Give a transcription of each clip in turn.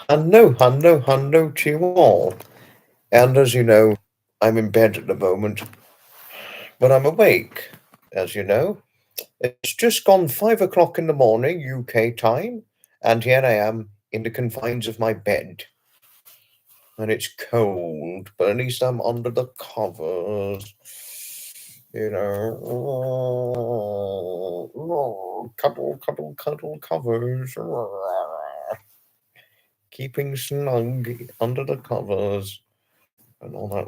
Hello to you all. And as you know, I'm in bed at the moment, but I'm awake, as you know. It's just gone 5 o'clock in the morning, UK time, and here I am in the confines of my bed. And it's cold, but at least I'm under the covers. You know, cuddle covers. Keeping snug under the covers and all that.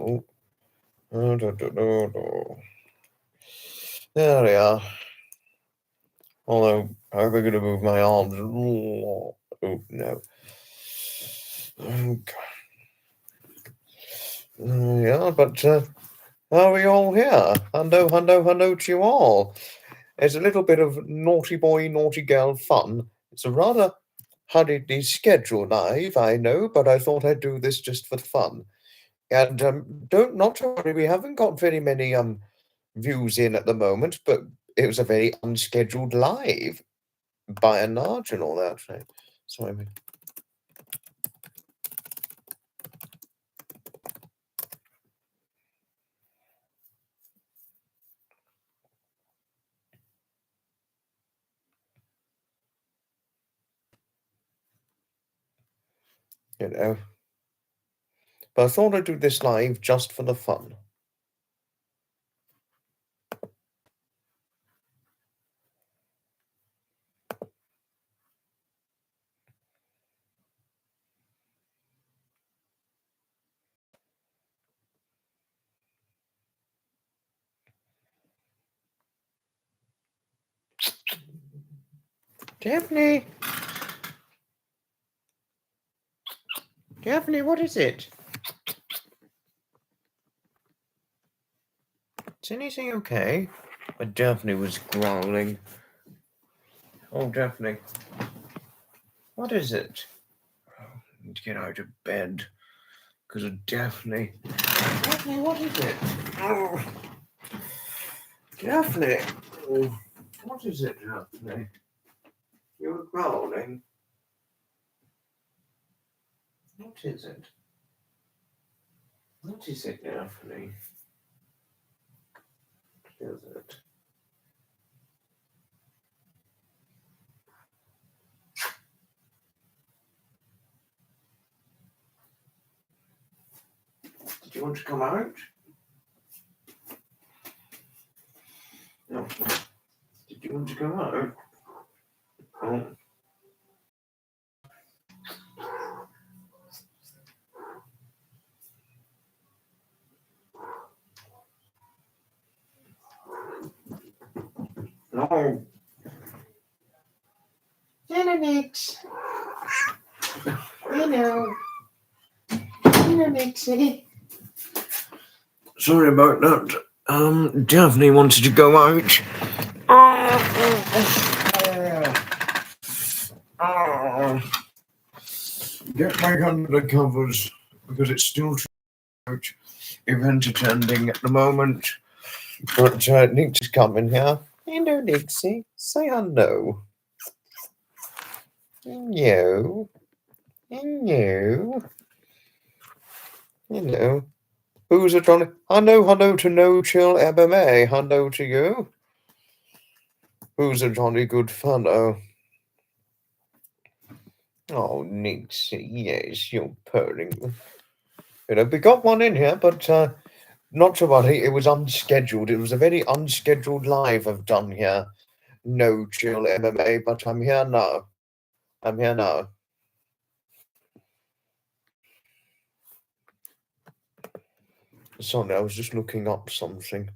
There we are. Although, how am I going to move my arms? Oh, no. Yeah, but are we all here? Hello to you all. It's a little bit of naughty boy, naughty girl fun. It's a rather hurriedly scheduled live, I know, but I thought I'd do this just for fun. And don't not to worry, we haven't got very many views in at the moment, but it was a very unscheduled live by and large and all that. Right? So I mean, you know, but I thought I'd do this live just for the fun. Daphne, what is it? Is anything okay? But Daphne was growling. Oh, Daphne, what is it? Oh, I need to get out of bed because of Daphne. Daphne, what is it? Oh, Daphne, what is it, Daphne? You were growling. What is it? What is it, Daphne? What is it? Did you want to come out? No. Did you want to come out? Oh. No. Hello, Nix. Hello. Hello, Nixie. Sorry about that. Daphne wanted to go out. Get back under the covers because it's still too much event attending at the moment. But Nix is coming here. Hello, Nixie. Say hello. Hello. Hello. Hello. Who's it on? Hello to No Chill MMA. Hello to you. Who's a jolly good fellow? Oh, Nixie, yes, you're purring. You know, we got one in here, but not to worry, it was unscheduled. It was a very unscheduled live I've done here. No Chill MMA, but I'm here now. I'm here now. Sorry, I was just looking up something.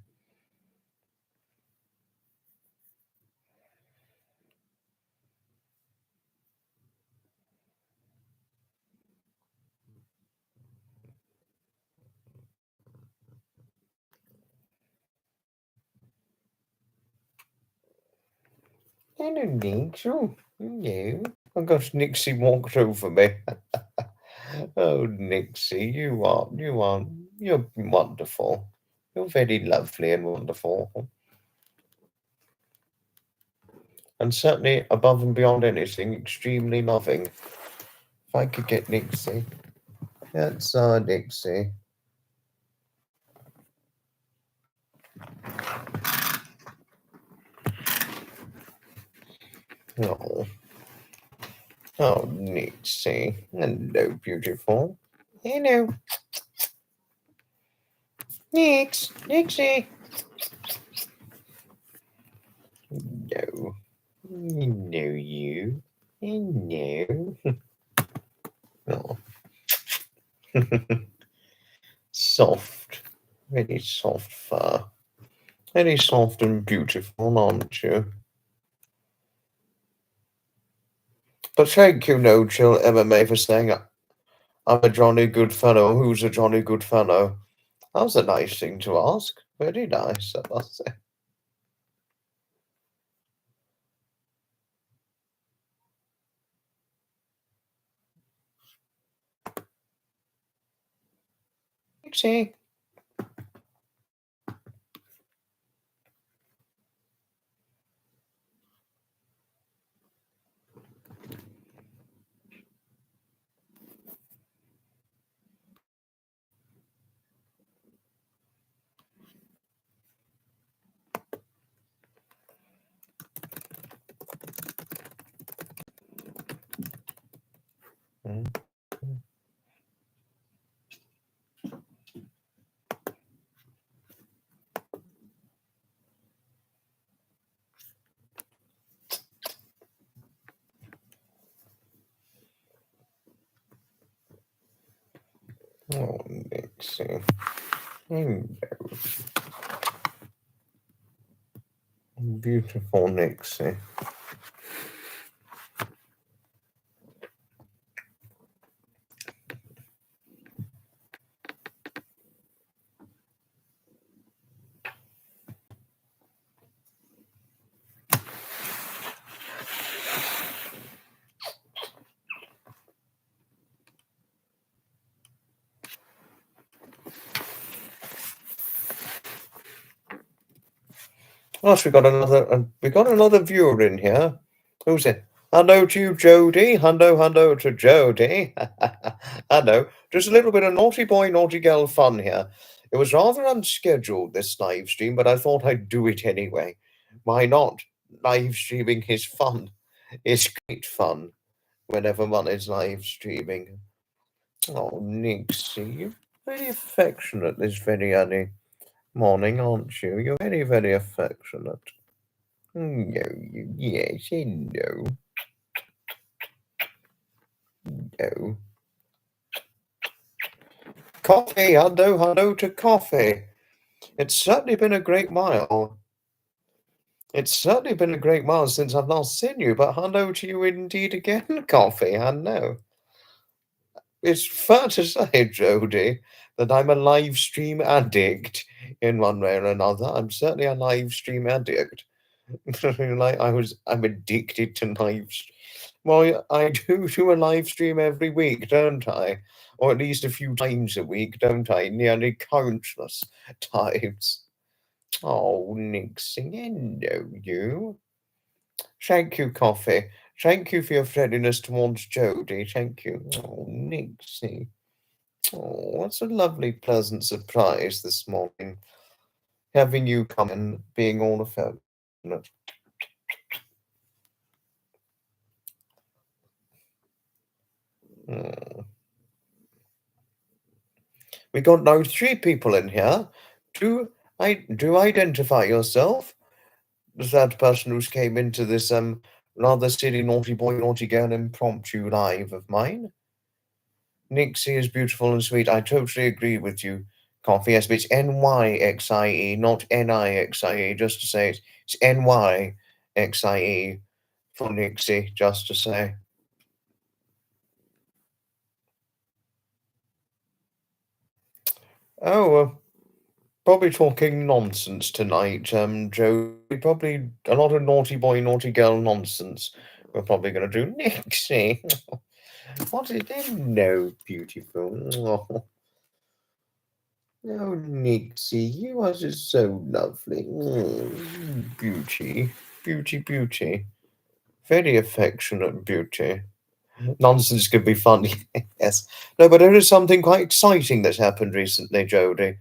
Hello, Nix. Oh, hello. Oh gosh, Nixie walked over me. Oh, Nixie, you're wonderful. You're very lovely and wonderful. And certainly above and beyond anything, extremely loving. If I could get Nixie. That's Nixie. Oh. Oh, Nixie. Hello, beautiful. Hello. Nixie. No. No, you. No. Oh. Soft. Very soft fur. Very soft and beautiful, aren't you? But thank you, No Chill MMA, for saying I'm a Johnny Goodfellow. Who's a Johnny Goodfellow? That was a nice thing to ask. Very nice, I must say. Nixie. Oh, Nixie. Hello. Beautiful Nixie. Gosh, we got another viewer in here. Who's it? Hello to you, Jody. Hello to Jody. Hello. Just a little bit of naughty boy, naughty girl fun here. It was rather unscheduled, this live stream, but I thought I'd do it anyway. Why not? Live streaming is fun. It's great fun whenever one is live streaming. Oh, Nixie, you're very affectionate this very early morning, aren't you? You're very, very affectionate. No, yes, hello. No. Coffee, hello to coffee. It's certainly been a great while. It's certainly been a great while since I've last seen you, but hello to you indeed again, coffee. Hello. It's fair to say, Jody, that I'm a live stream addict in one way or another. I'm certainly a live stream addict. I'm addicted to Well, I do a live stream every week, don't I? Or at least a few times a week, don't I? Nearly countless times. Oh, Nixie, hello, you. Thank you, Coffee. Thank you for your friendliness towards Jody. Thank you. Oh, Nixie. Oh, what's a lovely, pleasant surprise this morning. Having you come and being all affectionate. Hmm. We got now 3 people in here. Do identify yourself as that person who came into this rather silly naughty boy, naughty girl impromptu live of mine. Nixie is beautiful and sweet. I totally agree with you, Coffee. Yes, but it's Nyxie, not Nixie. Just to say it's Nyxie for Nixie, just to say. Oh, probably talking nonsense tonight, Joe. Probably a lot of naughty boy, naughty girl nonsense. We're probably going to do Nixie. What is it? No, beautiful. Oh, oh, Nixie, you are just so lovely. Beauty, beauty, beauty. Very affectionate beauty. Nonsense could be funny. Yes. No, but there is something quite exciting that's happened recently, Jodie.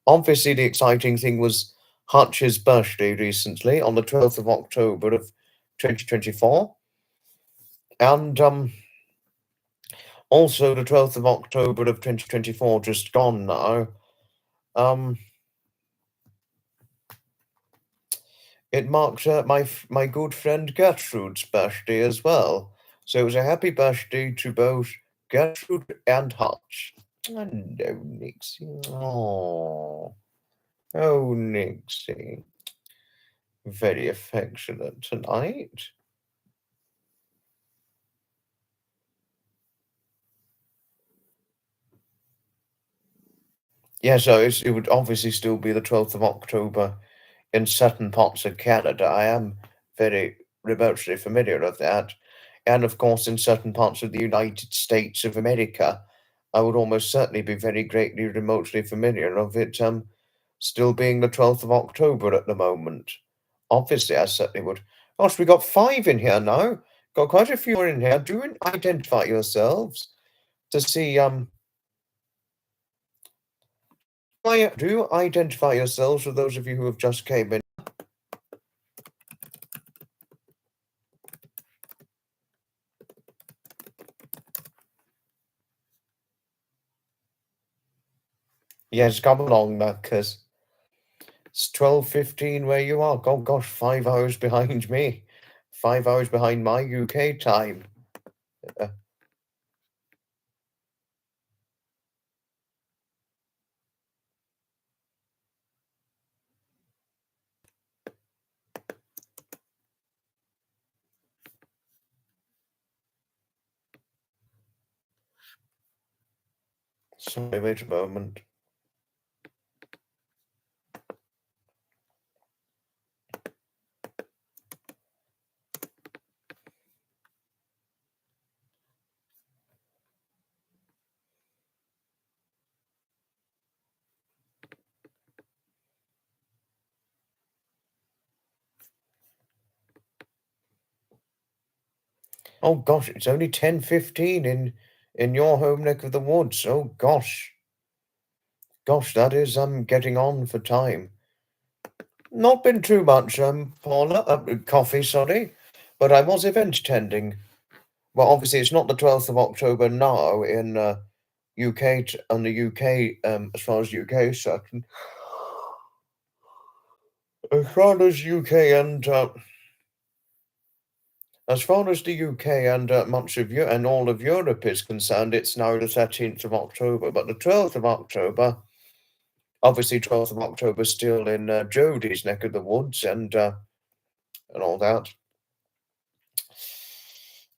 Obviously, the exciting thing was Hutch's birthday recently on the 12th of October of 2024. And also the 12th of October of 2024, just gone now. Um, it marked my good friend Gertrude's birthday as well. So it was a happy birthday to both Gertrude and Hutch. Oh, no, Nixie. Oh, Nixie. Very affectionate tonight. Yeah, so it would obviously still be the 12th of October in certain parts of Canada. I am very remotely familiar with that. And of course, in certain parts of the United States of America, I would almost certainly be very greatly remotely familiar of it still being the 12th of October at the moment. Obviously, I certainly would. Gosh, we got 5 in here now. Got quite a few in here. Do identify yourselves to see do identify yourselves for those of you who have just came in. Yes, come along, because it's 12:15 where you are. Oh gosh, 5 hours behind me. 5 hours behind my UK time. Uh, Sorry, wait a moment. Oh gosh, it's only 10:15 in your home neck of the woods. Oh gosh. Gosh, that is getting on for time. Not been too much, Paula, coffee, sorry, but I was event attending. Well, obviously, it's not the 12th of October now in UK, on the UK, as far as UK is certain. As far as UK and as far as the UK and much of you and all of Europe is concerned, it's now the 13th of October. But the 12th of October, obviously, 12th of October, still in Jodie's neck of the woods and all that.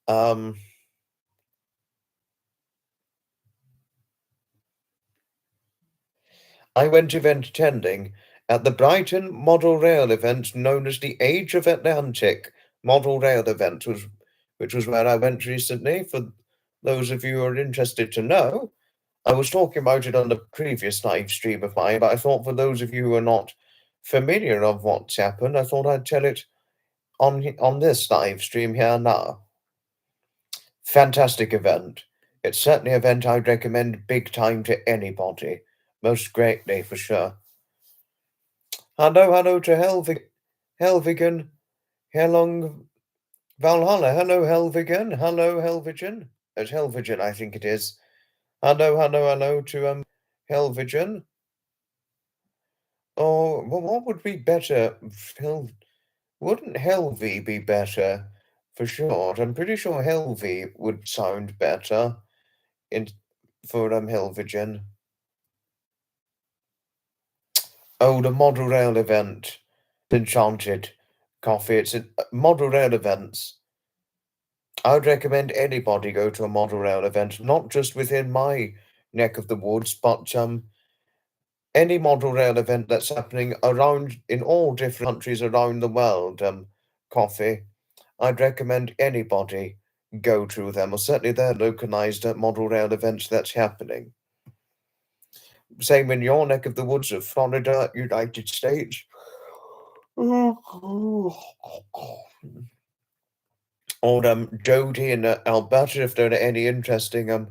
Um, I went event attending at the Brighton Model Rail event known as the Age of Atlantic Model Rail event, which was where I went recently. For those of you who are interested to know, I was talking about it on the previous live stream of mine, but I thought for those of you who are not familiar of what's happened, I thought I'd tell it on this live stream here now. Fantastic event. It's certainly an event I'd recommend big time to anybody. Most greatly, for sure. Hello to Helvigen, Helong Valhalla. Hello, Helvigen. Hello, Helvigen. It's Helvigen, I think it is. Hello to Helvigen. Oh, well, what would be better? Wouldn't Helvy be better for short? I'm pretty sure Helvy would sound better in for Helvigen. Oh, the model rail event, Enchanted Coffee. It's a model rail events. I would recommend anybody go to a model rail event, not just within my neck of the woods, but any model rail event that's happening around in all different countries around the world. Coffee. I'd recommend anybody go to them, or certainly they're localized at model rail events that's happening. Same in your neck of the woods of Florida, United States. or Jody and Alberta, if there are any interesting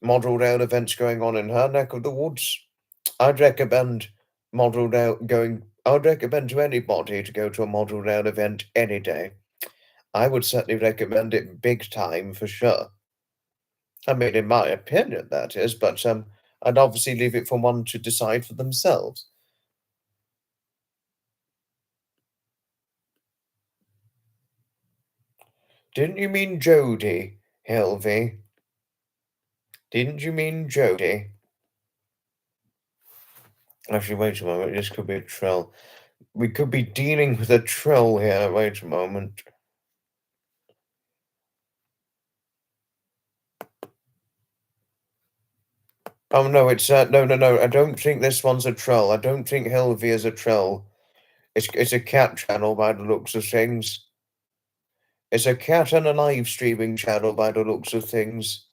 model rail events going on in her neck of the woods. I'd recommend I'd recommend to anybody to go to a model rail event any day. I would certainly recommend it big time for sure. I mean, in my opinion, that is, but I'd obviously leave it for one to decide for themselves. Didn't you mean Jody, Helvey? Didn't you mean Jody? Actually, wait a moment. This could be a troll. We could be dealing with a troll here. Wait a moment. Oh no, it's no. I don't think this one's a troll. I don't think Helvey is a troll. It's a cat channel by the looks of things. It's a cat and a live streaming channel by the looks of things.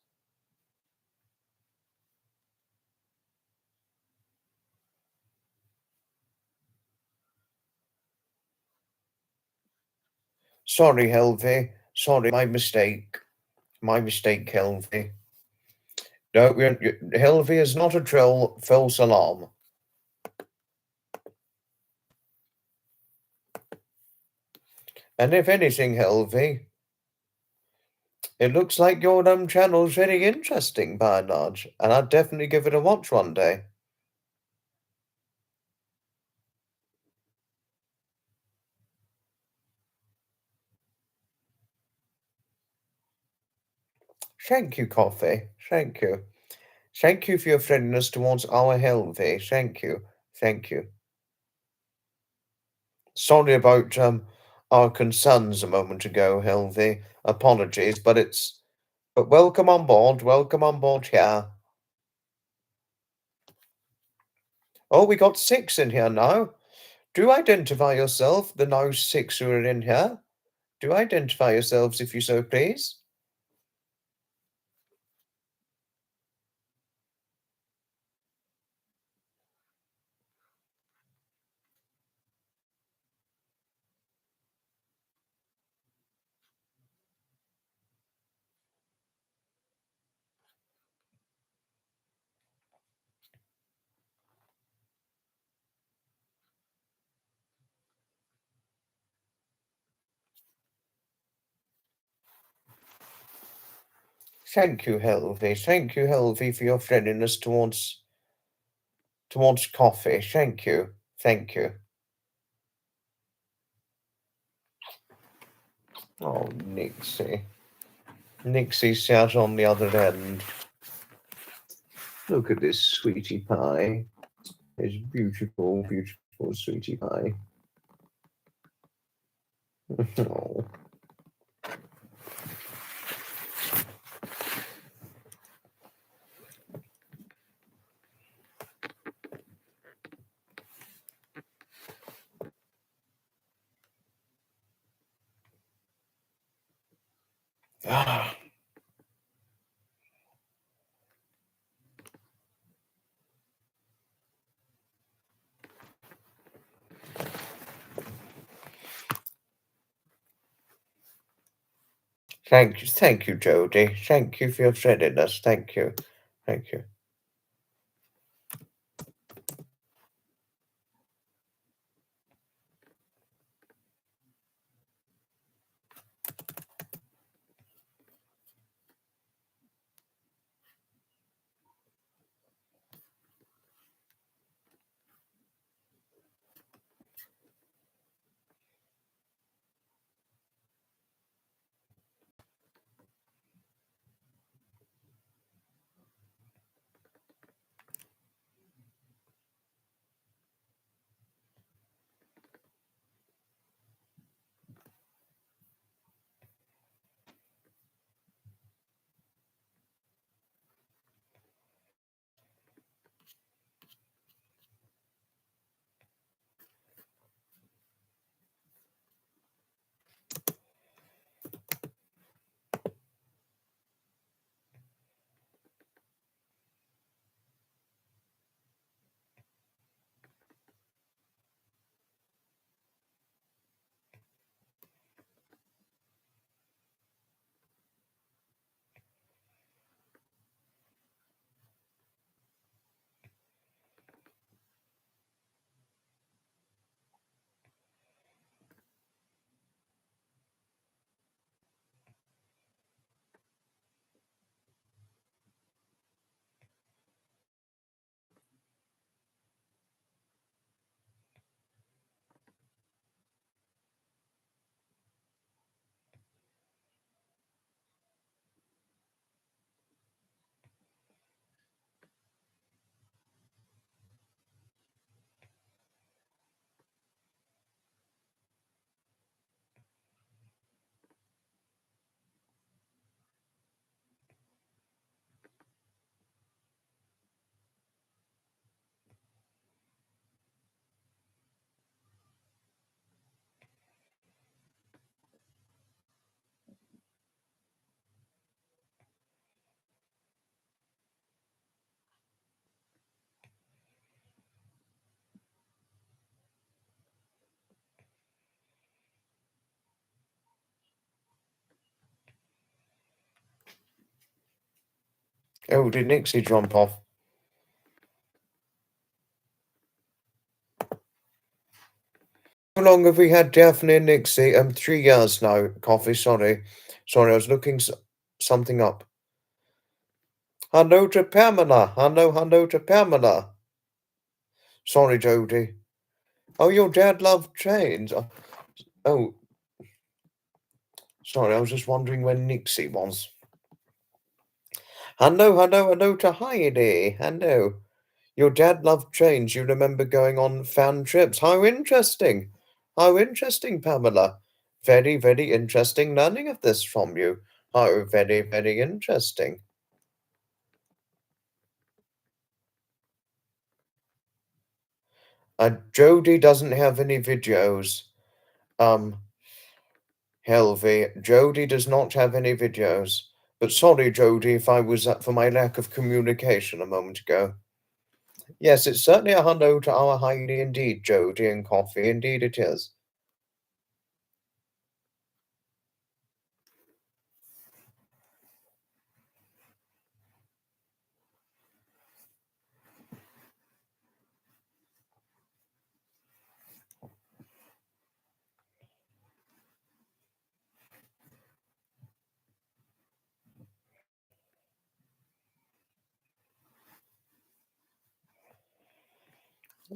Sorry, Helvey. Sorry, my mistake. My mistake, Helvey. No, Helvey is not a troll. False alarm. And if anything, Helvey, it looks like your channel's very interesting by and large, and I'd definitely give it a watch one day. Thank you, Coffee. Thank you. Thank you for your friendliness towards our Helvey. Thank you. Thank you. Sorry about our concerns a moment ago, Helvey. Apologies, but welcome on board. Welcome on board here. Oh, we got 6 in here now. Do identify yourself, the now 6 who are in here. Do identify yourselves, if you so please. Thank you, Helvey. Thank you, Helvey, for your friendliness towards coffee. Thank you. Thank you. Oh, Nixie. Nixie sat on the other end. Look at this sweetie pie. This beautiful, beautiful sweetie pie. Oh. Ah. Thank you, Jody. Thank you for your friendliness. Thank you. Thank you. Oh, did Nixie jump off? How long have we had Daphne and Nixie? 3 years now. Coffee, sorry. Sorry, I was looking something up. Hello to Pamela. Hello to Pamela. Sorry, Jody. Oh, your dad loved trains. Oh, sorry, I was just wondering when Nixie was. Hello to Heidi. Hello. Your dad loved trains. You remember going on fan trips. How interesting. How interesting, Pamela. Very, very interesting learning of this from you. How very, very interesting. Jody doesn't have any videos. Helvy, Jody does not have any videos. But sorry, Jody, if I was for my lack of communication a moment ago. Yes, it's certainly a hello to our Heidi indeed, Jody and Coffee. Indeed it is.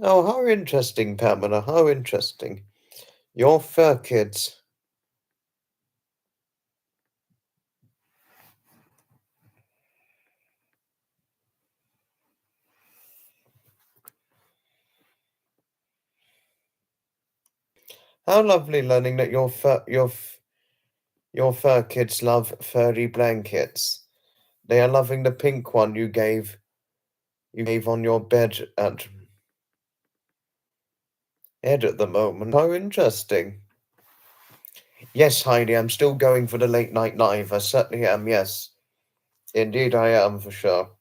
Oh, how interesting, Pamela. How interesting. Your fur kids. How lovely learning that your fur kids love furry blankets. They are loving the pink one you gave on your bed at the moment. How interesting. Yes, Heidi, I'm still going for the late night live. I certainly am, yes. Indeed I am, for sure.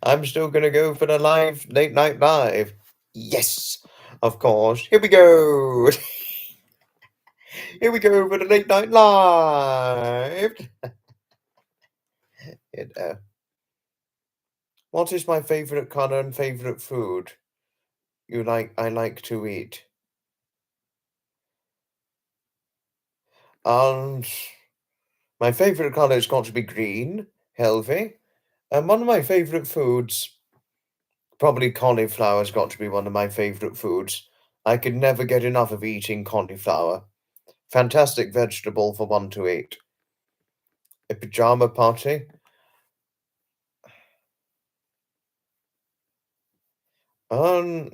I'm still gonna go for the late night live. Yes, of course. Here we go. Here we go for the late night live. What is my favorite color and favorite food I like to eat? And my favorite color has got to be green, healthy. And one of my favorite foods, probably cauliflower's got to be one of my favorite foods. I could never get enough of eating cauliflower. Fantastic vegetable for one to eat. A pajama party? Um,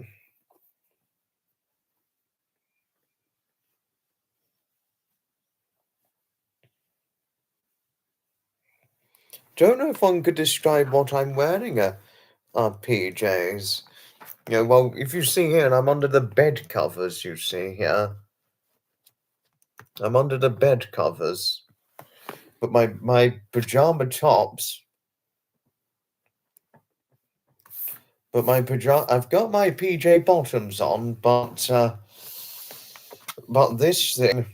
don't know if one could describe what I'm wearing PJs. Yeah, well, if you see here, I'm under the bed covers, you see here. I'm under the bed covers. But my pajama tops. I've got my PJ bottoms on, but this thing,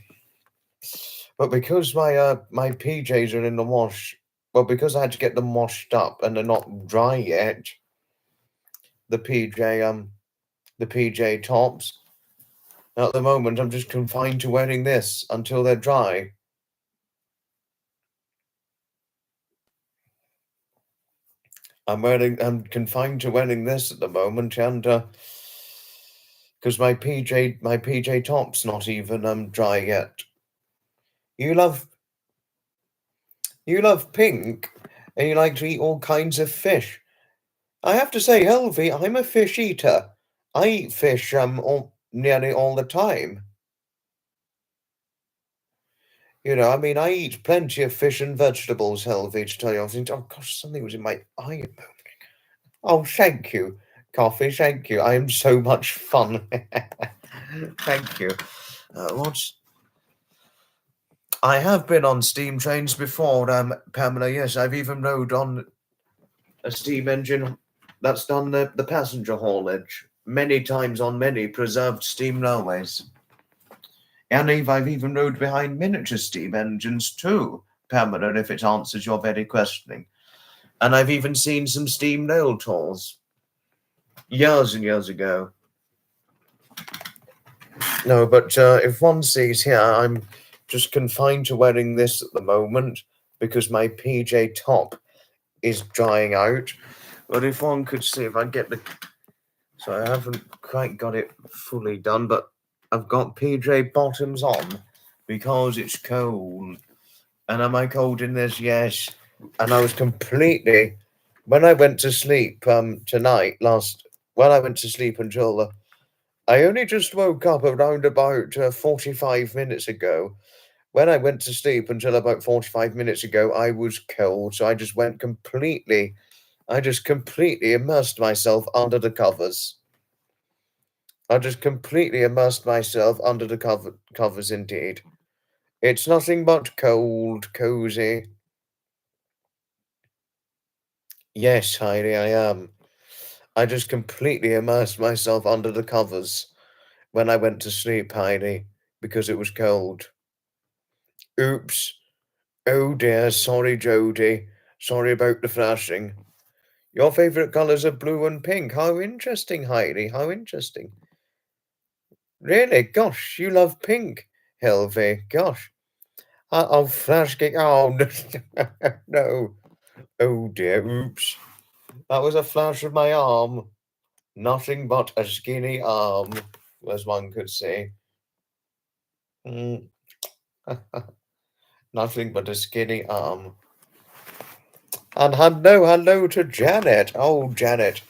but because my PJs are in the wash, well, because I had to get them washed up and they're not dry yet, the PJ tops. At the moment, I'm just confined to wearing this until they're dry. I'm confined to wearing this at the moment, and because my PJ top's not even dry yet. You love pink, and you like to eat all kinds of fish. I have to say, Helvy, I'm a fish eater. I eat fish nearly all the time. You know, I mean, I eat plenty of fish and vegetables, Helvy, to tell you. I was thinking, oh gosh, something was in my eye a moment. Oh, thank you, Coffee, thank you. I am so much fun. Thank you. What's I have been on steam trains before, Pamela. Yes, I've even rode on a steam engine that's done the passenger haulage many times on many preserved steam railways. And I've even rode behind miniature steam engines too, Pamela, if it answers your very questioning. And I've even seen some steam nail tools years and years ago. No, but if one sees here, I'm just confined to wearing this at the moment because my PJ top is drying out. But if one could see, if I get the... So I haven't quite got it fully done, but I've got PJ bottoms on because it's cold. And am I cold in this? Yes. And I was completely... When I went to sleep tonight, when I went to sleep until... I only just woke up around about 45 minutes ago. When I went to sleep until about 45 minutes ago, I was cold. So I just completely immersed myself under the covers. I just completely immersed myself under the covers indeed. It's nothing but cold, cozy. Yes, Heidi, I am. I just completely immersed myself under the covers when I went to sleep, Heidi, because it was cold. Oops. Oh dear, sorry, Jody. Sorry about the flashing. Your favourite colours are blue and pink. How interesting, Heidi. How interesting. Really? Gosh, you love pink, Helvey. Gosh. I'll flash kick. Oh, no. No. Oh dear. Oops. That was a flash of my arm. Nothing but a skinny arm, as one could say. Mm. Nothing but a skinny arm. And hello to Janet. Oh, Janet.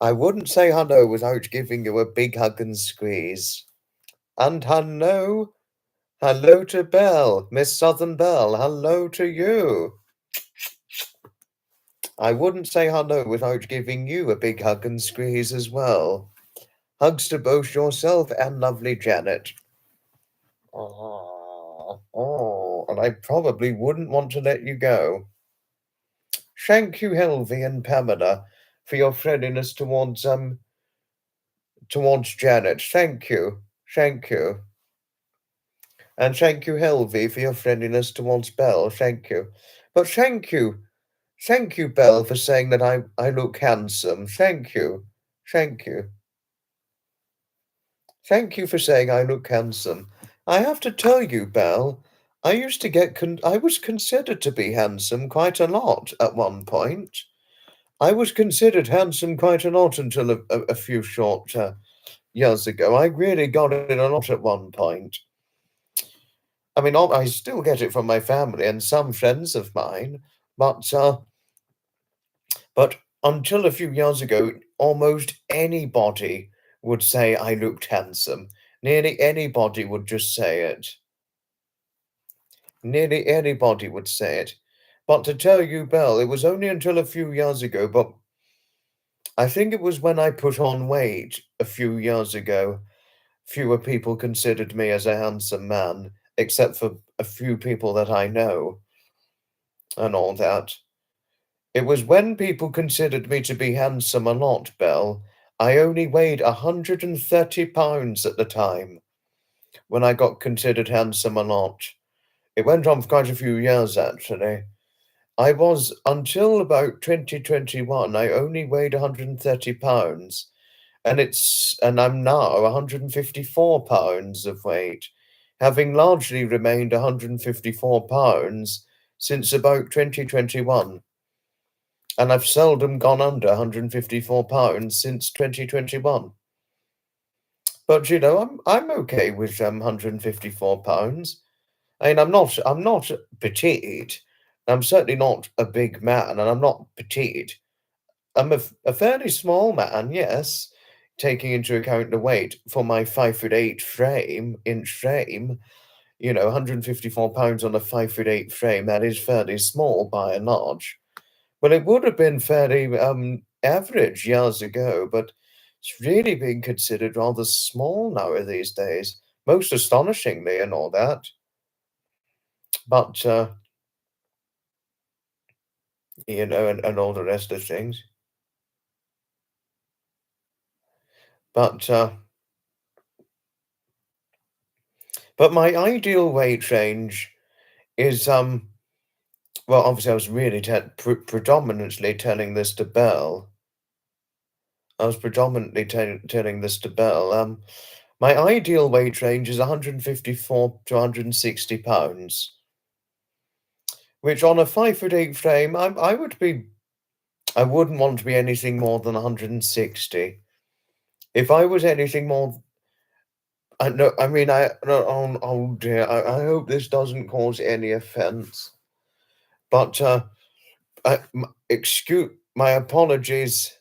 I wouldn't say hello without giving you a big hug and squeeze. And hello to Belle, Miss Southern Belle. Hello to you. I wouldn't say hello without giving you a big hug and squeeze as well. Hugs to both yourself and lovely Janet. And I probably wouldn't want to let you go. Thank you, Helvy and Pamela, for your friendliness towards Janet. Thank you. Thank you. And thank you, Helvy, for your friendliness towards Belle. Thank you. But thank you. Thank you, Belle, for saying that I look handsome. Thank you. Thank you. Thank you for saying I look handsome. I have to tell you, Belle, I used to I was considered to be handsome quite a lot at one point. I was considered handsome quite a lot until a few short years ago. I really got it a lot at one point. I mean, I still get it from my family and some friends of mine, but until a few years ago, almost anybody would say I looked handsome. Nearly anybody would just say it. Nearly anybody would say it. But to tell you, Belle, it was only until a few years ago, but I think it was when I put on weight a few years ago, fewer people considered me as a handsome man, except for a few people that I know and all that. It was when people considered me to be handsome a lot, Belle. I only weighed 130 pounds at the time when I got considered handsome a lot. It went on for quite a few years, actually. I was, until about 2021, I only weighed 130 pounds. And I'm now 154 pounds of weight, having largely remained 154 pounds since about 2021. And I've seldom gone under 154 pounds since 2021. But I'm okay with 154 pounds. I mean, I'm not petite. I'm certainly not a big man, and I'm not petite. I'm a fairly small man, yes, taking into account the weight for my 5'8" inch frame. 154 pounds on a 5'8" frame. That is fairly small by and large. Well, it would have been fairly average years ago, but it's really being considered rather small now these days, most astonishingly and all that. But, and all the rest of things. But, But my ideal weight range is, well, obviously, I was really predominantly telling this to Belle. I was predominantly telling this to Belle. My ideal weight range is 154 to 160 pounds, which on a 5'8" frame, I wouldn't want to be anything more than 160. If I was anything more, I no, I mean, no, oh dear, I hope this doesn't cause any offense, but excuse my apologies.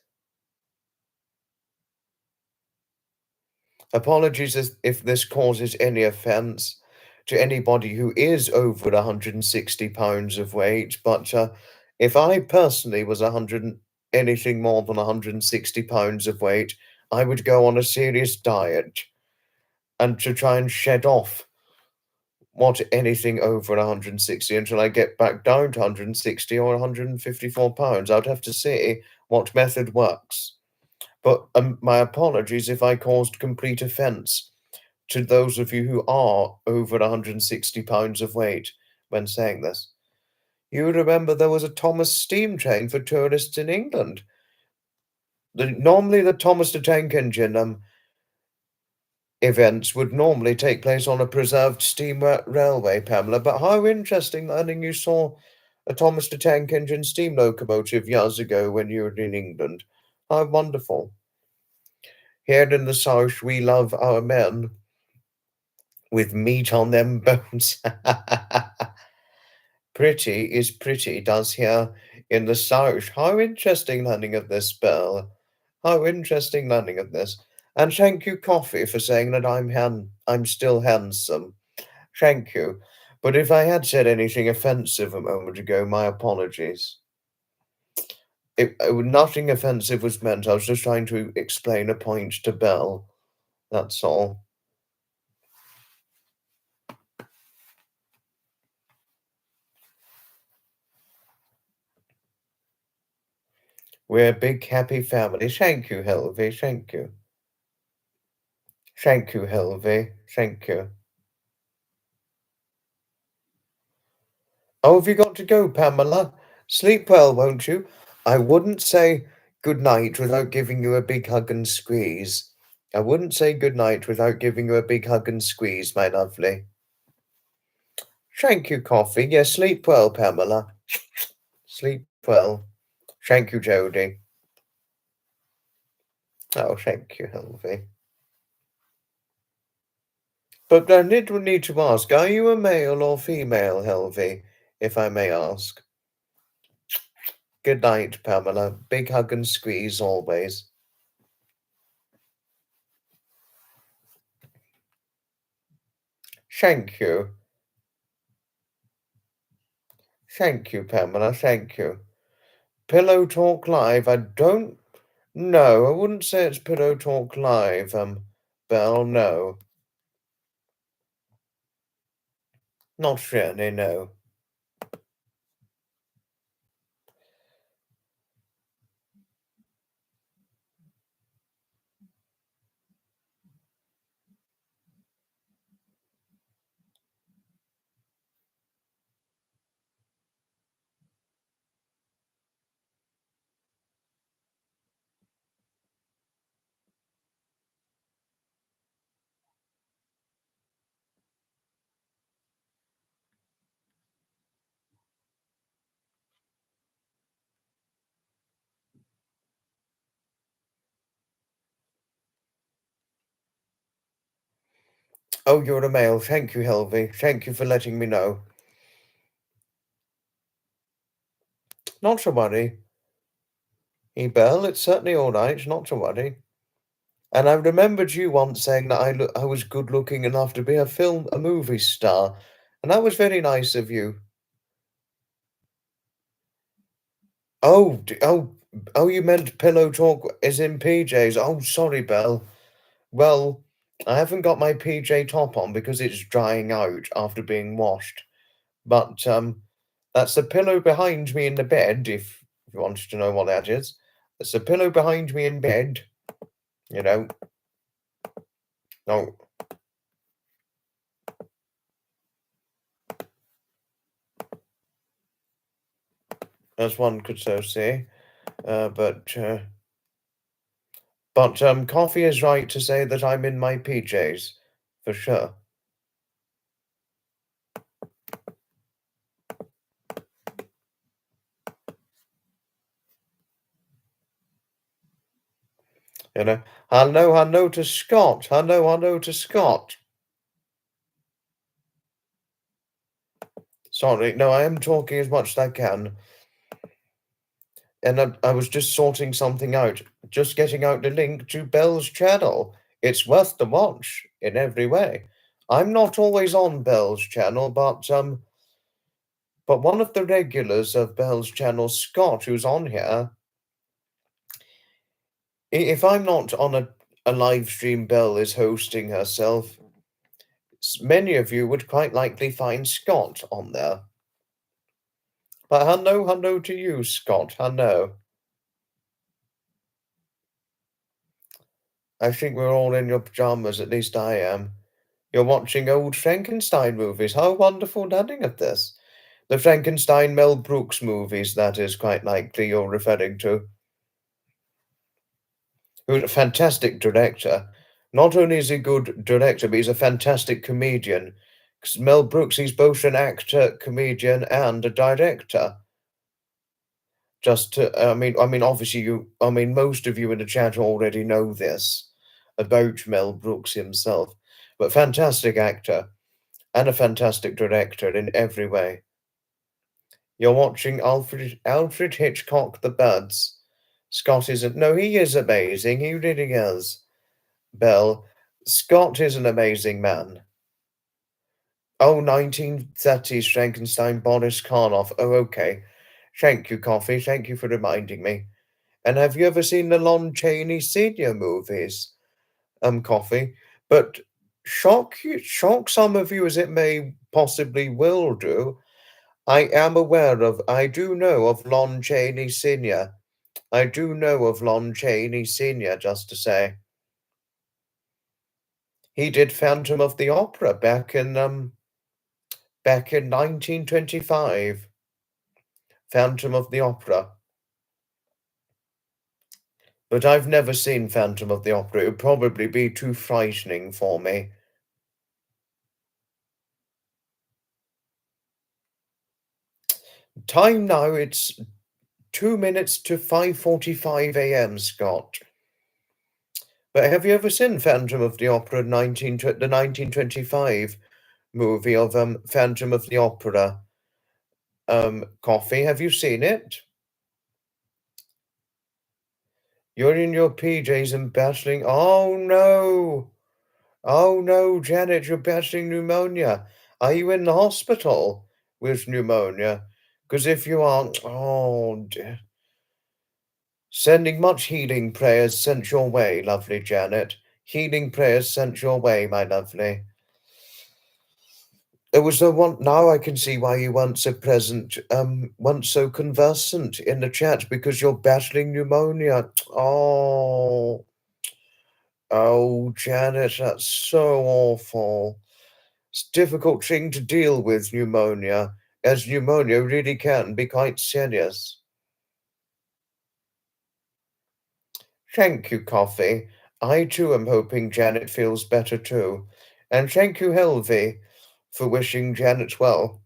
Apologies if this causes any offense to anybody who is over 160 pounds of weight, but if I personally was 100 anything more than 160 pounds of weight, I would go on a serious diet and to try and shed off what anything over 160 until I get back down to 160 or 154 pounds. I'd have to see what method works. But my apologies if I caused complete offense to those of you who are over 160 pounds of weight when saying this. You remember there was a Thomas steam train for tourists in England. Normally, the Thomas the Tank Engine events would normally take place on a preserved steam railway, Pamela. But how interesting learning you saw a Thomas the Tank Engine steam locomotive years ago when you were in England. How wonderful. Here in the South, we love our men with meat on them bones. Pretty is pretty, does here in the South. How interesting learning of this, Belle. How interesting learning of this. And thank you, Coffee, for saying that I'm still handsome. Thank you. But if I had said anything offensive a moment ago, my apologies. Nothing offensive was meant. I was just trying to explain a point to Belle. That's all. We're a big, happy family. Thank you, Helvy. Thank you. Thank you, Helvy. Thank you. Oh, have you got to go, Pamela? Sleep well, won't you? I wouldn't say good night without giving you a big hug and squeeze. I wouldn't say good night without giving you a big hug and squeeze, my lovely. Thank you, Coffee. Yes, sleep well, Pamela. Sleep well. Thank you, Jodie. Oh, thank you, Helvy. But I did need to ask, are you a male or female, Helvy, if I may ask? Good night, Pamela. Big hug and squeeze always. Thank you. Thank you, Pamela. Thank you. Pillow Talk Live. I don't know. I wouldn't say it's Pillow Talk Live, Belle, no. Not really, no. Oh, you're a male. Thank you, Helvy. Thank you for letting me know. Not to worry. Belle, it's certainly all right. Not to worry. And I remembered you once saying that I was good looking enough to be a movie star. And that was very nice of you. Oh, you meant Pillow Talk as in PJs. Oh, sorry, Belle. Well, I haven't got my PJ top on because it's drying out after being washed. But that's the pillow behind me in the bed, if you wanted to know what that is. It's the pillow behind me in bed. You know. No. as one could so say. But Coffee is right to say that I'm in my PJs, for sure. You know, hello, hello to Scott. Hello, hello to Scott. Sorry, no, I am talking as much as I can. And I was just sorting something out, just getting out the link to Bell's channel. It's worth the watch in every way. I'm not always on Bell's channel, but one of the regulars of Bell's channel, Scott, who's on here, if I'm not on a live stream, Bell is hosting herself. Many of you would quite likely find Scott on there. But hello, hello to you, Scott. Hello. I think we're all in your pajamas, at least I am. You're watching old Frankenstein movies. How wonderful nothing at this. The Frankenstein Mel Brooks movies, that is quite likely you're referring to. Who's a fantastic director. Not only is he a good director, but he's a fantastic comedian. Because Mel Brooks, he's both an actor, comedian, and a director. Just to, obviously most of you in the chat already know this about Mel Brooks himself, but fantastic actor and a fantastic director in every way. You're watching Alfred Hitchcock, The Buds. Scott isn't. No, he is amazing. He really is. Bell. Scott is an amazing man. Oh, 1930s Frankenstein, Boris Karloff. Oh, okay. Thank you, Coffee. Thank you for reminding me. And have you ever seen the Lon Chaney Senior movies, Coffee? But shock some of you as it may possibly will do. I do know of Lon Chaney Senior. I do know of Lon Chaney Senior, just to say. He did Phantom of the Opera back in 1925. Phantom of the Opera. But I've never seen Phantom of the Opera. It would probably be too frightening for me. Time now, it's 2 minutes to 5:45 a.m., Scott. But have you ever seen Phantom of the Opera, the 1925 movie of Phantom of the Opera? Coffee, have you seen it? You're in your PJs and battling. Oh no! Oh no, Janet, you're battling pneumonia. Are you in the hospital with pneumonia? Because if you aren't, oh dear. Sending much healing prayers sent your way, lovely Janet. Healing prayers sent your way, my lovely. It was the one. Now I can see why you weren't so present, weren't so conversant in the chat because you're battling pneumonia. Oh, oh, Janet, that's so awful. It's a difficult thing to deal with, pneumonia, as pneumonia really can be quite serious. Thank you, Coffee. I too am hoping Janet feels better too. And thank you, Helvy, for wishing Janet well.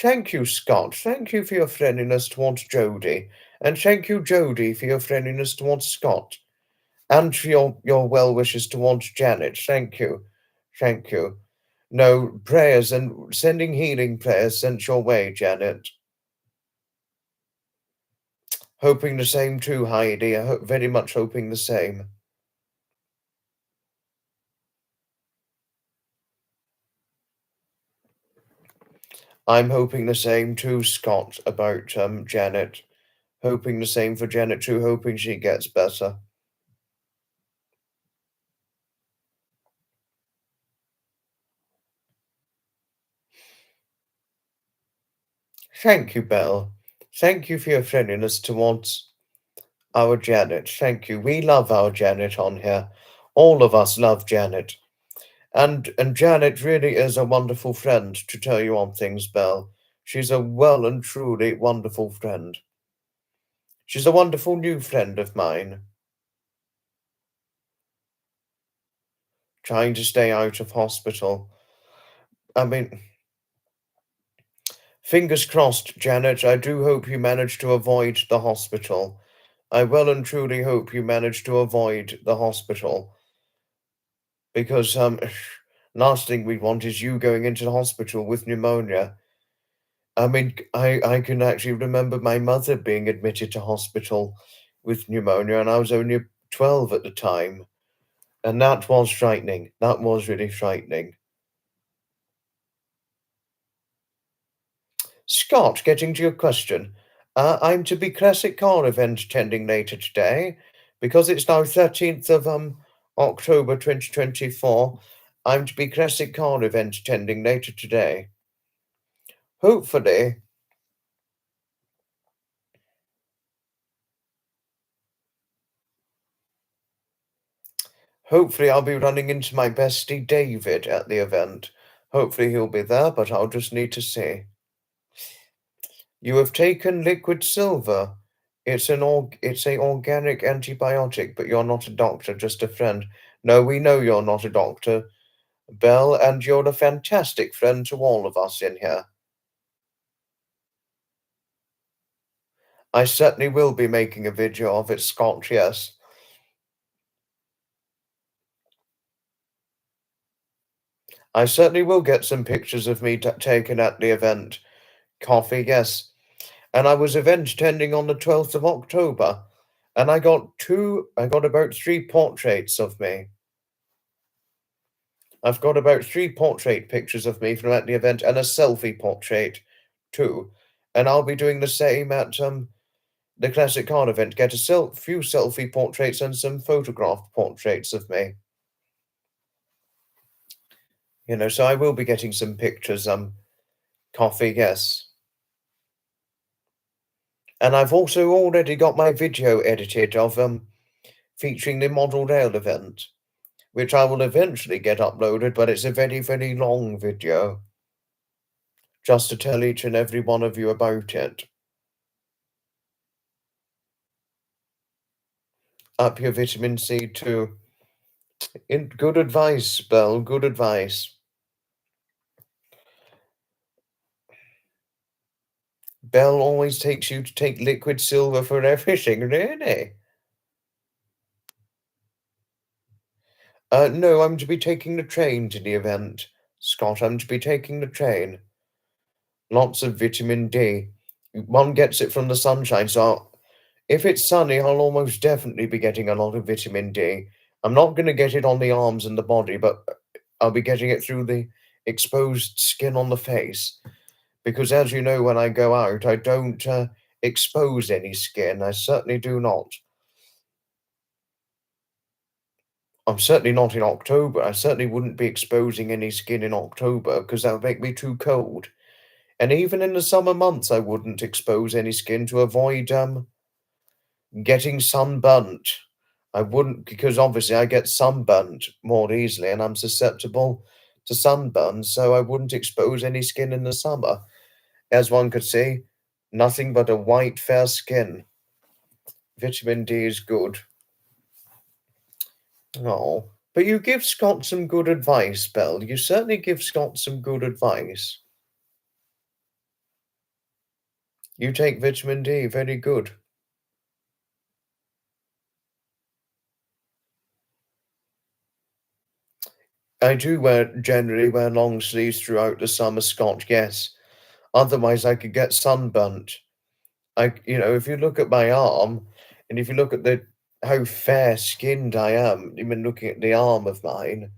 Thank you, Scott. Thank you for your friendliness towards Jody. And thank you, Jody, for your friendliness towards Scott. And for your well wishes towards Janet. Thank you. Thank you. No, prayers and sending healing prayers sent your way, Janet. Hoping the same too, Heidi. Very much hoping the same. I'm hoping the same too, Scott, about Janet. Hoping the same for Janet too, hoping she gets better. Thank you, Belle. Thank you for your friendliness towards our Janet. Thank you. We love our Janet on here. All of us love Janet. And Janet really is a wonderful friend, to tell you on things, Belle. She's a well and truly wonderful friend. She's a wonderful new friend of mine. Trying to stay out of hospital. I mean, fingers crossed, Janet. I do hope you manage to avoid the hospital. I well and truly hope you manage to avoid the hospital. Because, last thing we want is you going into the hospital with pneumonia. I mean, I can actually remember my mother being admitted to hospital with pneumonia, and I was only 12 at the time. And that was frightening. That was really frightening. Scott, getting to your question, I'm to be classic car event attending later today because it's now 13th of October 2024. I'm to be classic car event attending later today. Hopefully, I'll be running into my bestie David at the event. Hopefully he'll be there, but I'll just need to see. You have taken liquid silver. It's a organic antibiotic, but you're not a doctor, just a friend. No, we know you're not a doctor, Belle, and you're a fantastic friend to all of us in here. I certainly will be making a video of it, Scott, yes. I certainly will get some pictures of me taken at the event. Coffee, yes. And I was event attending on the 12th of October, and I got about 3 portraits of me. I've got about 3 portrait pictures of me from at the event and a selfie portrait too. And I'll be doing the same at the Classic Card event. Get a few selfie portraits and some photographed portraits of me. So I will be getting some pictures. Coffee, yes. And I've also already got my video edited of featuring the Model Rail event, which I will eventually get uploaded, but it's a very, very long video, just to tell each and every one of you about it. Up your vitamin C too. Good advice, Belle, good advice. Belle always takes you to take liquid silver for everything, really? No, I'm to be taking the train to the event. Scott, I'm to be taking the train. Lots of vitamin D. One gets it from the sunshine, so if it's sunny, I'll almost definitely be getting a lot of vitamin D. I'm not going to get it on the arms and the body, but I'll be getting it through the exposed skin on the face. Because as you know, when I go out, I don't expose any skin. I certainly do not. I'm certainly not in October. I certainly wouldn't be exposing any skin in October because that would make me too cold. And even in the summer months, I wouldn't expose any skin to avoid getting sunburnt. I wouldn't, because obviously I get sunburnt more easily and I'm susceptible to sunburn, so I wouldn't expose any skin in the summer. As one could see, nothing but a white, fair skin. Vitamin D is good. Oh, but you give Scott some good advice, Belle. You certainly give Scott some good advice. You take vitamin D, very good. I do generally wear long sleeves throughout the summer, Scott, yes. Otherwise I could get sunburnt. If you look at my arm, and if you look at how fair-skinned I am, even looking at the arm of mine,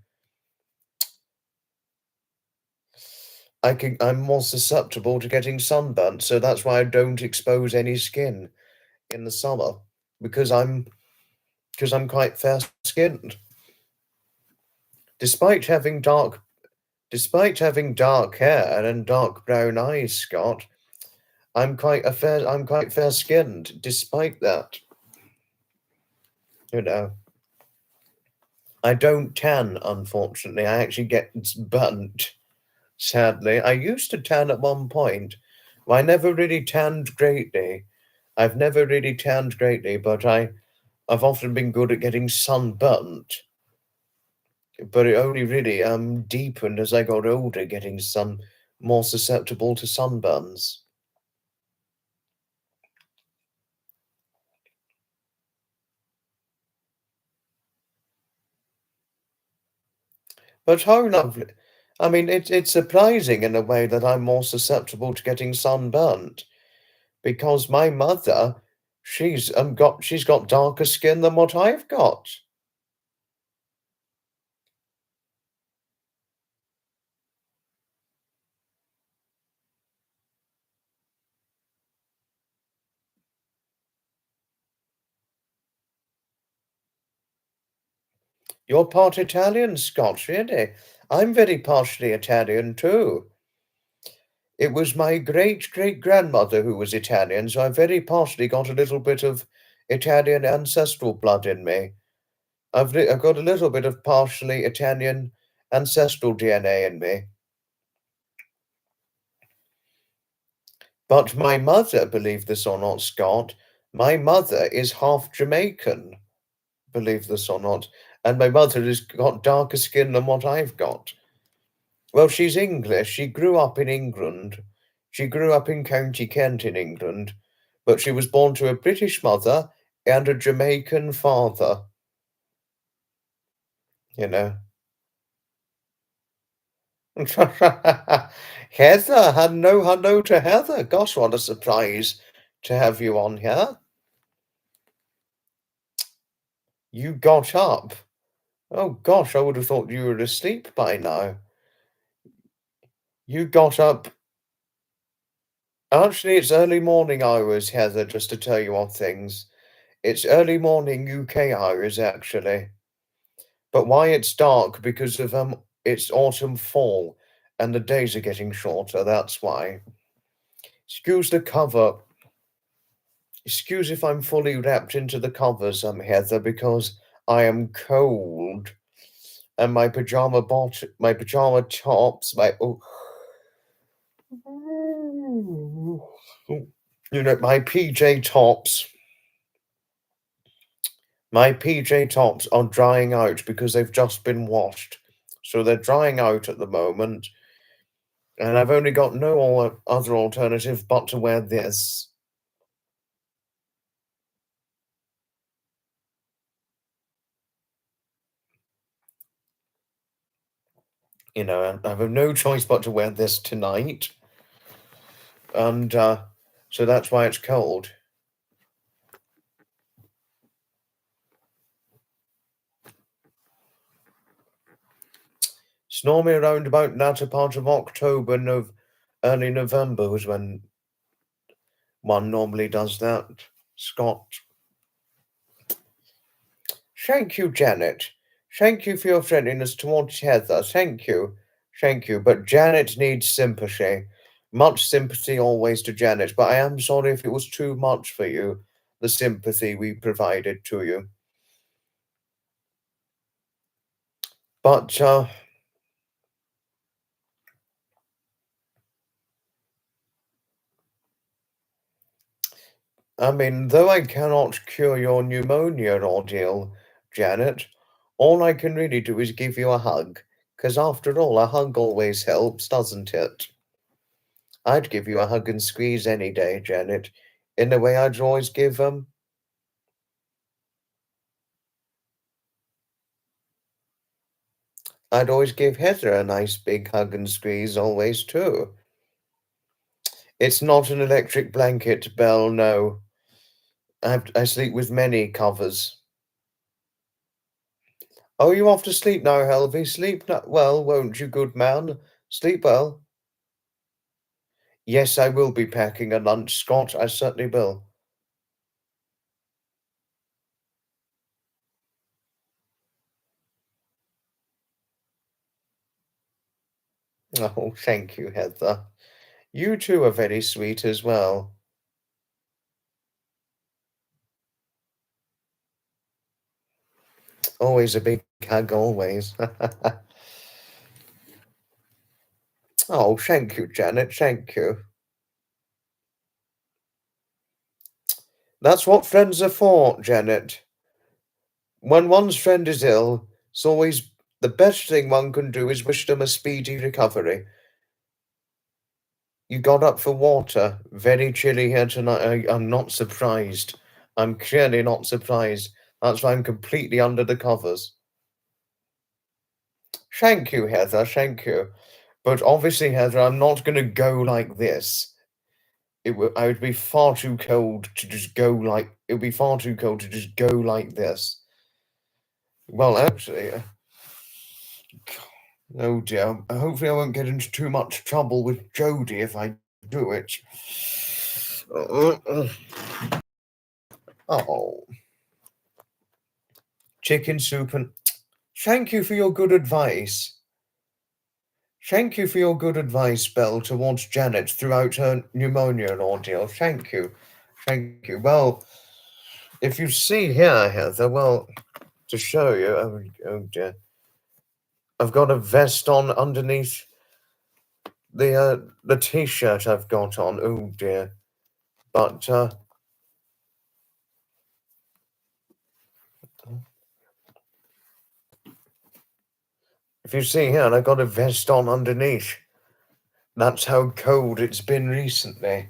I'm more susceptible to getting sunburnt, so that's why I don't expose any skin in the summer, because I'm quite fair-skinned. Despite having dark hair and dark brown eyes, Scott, I'm quite fair-skinned despite that. You know. I don't tan, unfortunately. I actually get burnt, sadly. I used to tan at one point, I never really tanned greatly. I've never really tanned greatly, but I've often been good at getting sunburnt. But it only really deepened as I got older, getting more susceptible to sunburns. But how lovely! I mean, it's surprising in a way that I'm more susceptible to getting sunburnt because my mother, she's got darker skin than what I've got. You're part Italian, Scott, really. I'm very partially Italian too. It was my great-great-grandmother who was Italian, so I've very partially got a little bit of Italian ancestral blood in me. I've got a little bit of partially Italian ancestral DNA in me. But my mother, believe this or not, Scott, my mother is half Jamaican, believe this or not, and my mother has got darker skin than what I've got. Well, she's English. She grew up in England. She grew up in County Kent in England, but she was born to a British mother and a Jamaican father, you know. Heather, hello, hello to Heather. Gosh, what a surprise to have you on here. You got up. Oh gosh, I would have thought you were asleep by now. You got up. Actually, it's early morning hours, Heather, just to tell you on things. It's early morning UK hours, actually. But why it's dark? Because of it's autumn fall, and the days are getting shorter. That's why. Excuse the cover. Excuse if I'm fully wrapped into the covers, Heather, because I am cold, and my pajama tops, my PJ tops. My PJ tops are drying out because they've just been washed. So they're drying out at the moment, and I've only got no other alternative but to wear this. I have no choice but to wear this tonight, and so that's why it's cold. It's normally around about latter part of October, early November was when one normally does that. Scott. Thank you, Janet. Thank you for your friendliness towards Heather. Thank you. Thank you. But Janet needs sympathy. Much sympathy always to Janet, but I am sorry if it was too much for you, the sympathy we provided to you. But, I mean, though I cannot cure your pneumonia ordeal, Janet, all I can really do is give you a hug. 'Cause after all, a hug always helps, doesn't it? I'd give you a hug and squeeze any day, Janet, in the way I'd always give I'd always give Heather a nice big hug and squeeze always too. It's not an electric blanket, Belle, no. I sleep with many covers. Oh, you off to sleep now, Helvy? Sleep well, won't you, good man? Sleep well. Yes, I will be packing a lunch, Scott. I certainly will. Oh, thank you, Heather. You two are very sweet as well. Always a big hug, always. Oh, thank you, Janet. Thank you. That's what friends are for, Janet. When one's friend is ill, it's always the best thing one can do is wish them a speedy recovery. You got up for water. Very chilly here tonight. I'm not surprised. I'm clearly not surprised. That's why I'm completely under the covers. Thank you, Heather. Thank you. But obviously, Heather, I'm not going to go like this. I would be far too cold to just go like. It would be far too cold to just go like this. Well, actually, oh dear. Hopefully, I won't get into too much trouble with Jodie if I do it. Oh, chicken soup and. Thank you for your good advice. Thank you for your good advice, Belle, towards Janet throughout her pneumonia ordeal. Thank you. Thank you. Well, if you see here, Heather, well, to show you, oh dear, I've got a vest on underneath the t-shirt I've got on. Oh dear, but if you see here, I've got a vest on underneath. That's how cold it's been recently.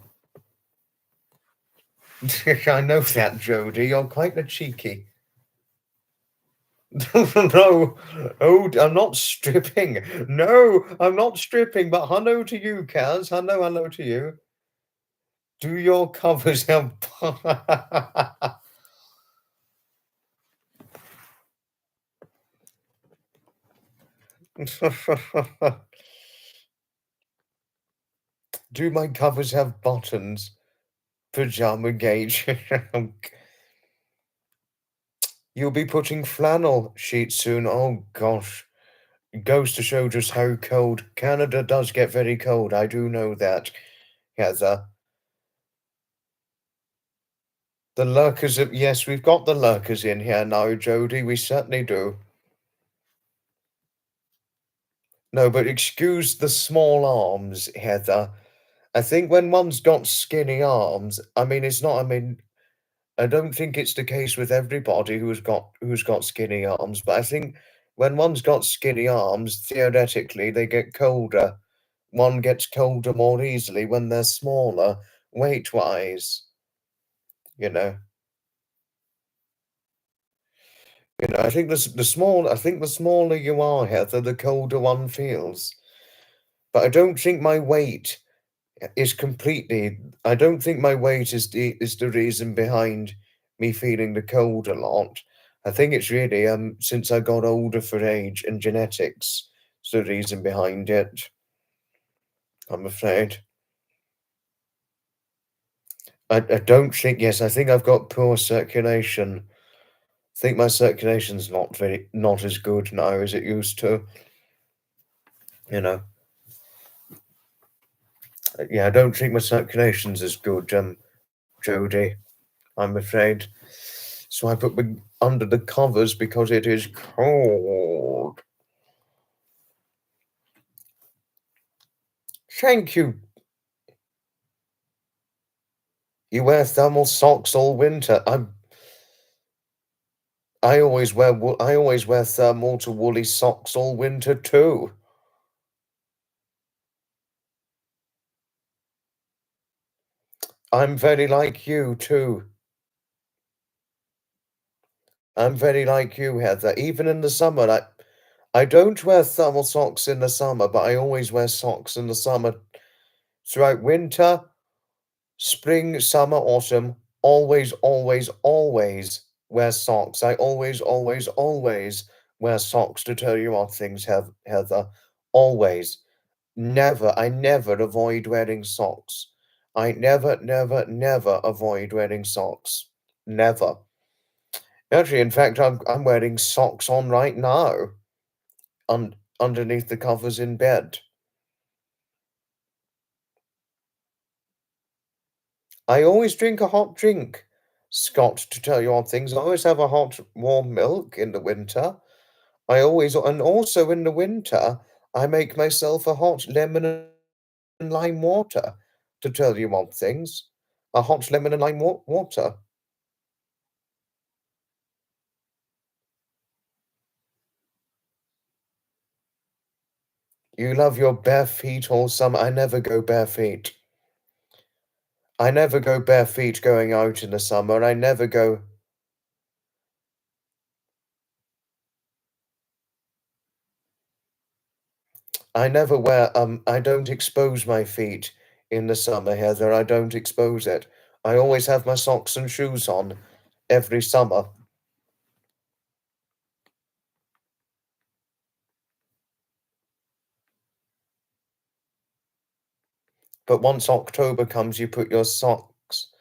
I know that, Jodie. You're quite a cheeky. No, oh, I'm not stripping. No, I'm not stripping. But hello to you, Kaz. Hello to you. Do your covers have? Do my covers have buttons? Pajama gauge. You'll be putting flannel sheets soon. Oh gosh. It goes to show just how cold. Canada does get very cold. I do know that, Heather. The lurkers, yes, we've got the lurkers in here now, Jodie. We certainly do. No, but excuse the small arms, Heather. I think when one's got skinny arms, I mean, it's not. I mean, I don't think it's the case with everybody who's got skinny arms, but I think when one's got skinny arms, theoretically, they get colder. One gets colder more easily when they're smaller, weight-wise. You know. I think the smaller you are, Heather, the colder one feels. But I don't think my weight is completely. I don't think my weight is the reason behind me feeling the cold a lot. I think it's really since I got older for age and genetics, is the reason behind it. I'm afraid. I don't think. Yes, I think I've got poor circulation. I think my circulation's not as good now as it used to. You know. Yeah, I don't think my circulation's as good, Jodie, I'm afraid. So I put me under the covers because it is cold. Thank you. You wear thermal socks all winter. I always wear thermal to woolly socks all winter too. I'm very like you too. I'm very like you, Heather. Even in the summer, I don't wear thermal socks in the summer, but I always wear socks in the summer. Throughout winter, spring, summer, autumn, always, always, always wear socks. I always, always, always wear socks to tell you what things have, Heather. Always. I never avoid wearing socks. I never, never, never avoid wearing socks. Never. Actually, in fact, I'm wearing socks on right now, underneath the covers in bed. I always drink a hot drink, Scott, to tell you odd things. I always have a hot, warm milk in the winter. And also in the winter, I make myself a hot lemon and lime water, to tell you odd things. A hot lemon and lime water. You love your bare feet or some. I never go bare feet. I never go bare feet going out in the summer. I never go. I never wear. I don't expose my feet in the summer, Heather. I don't expose it. I always have my socks and shoes on every summer. But once October comes, you put your socks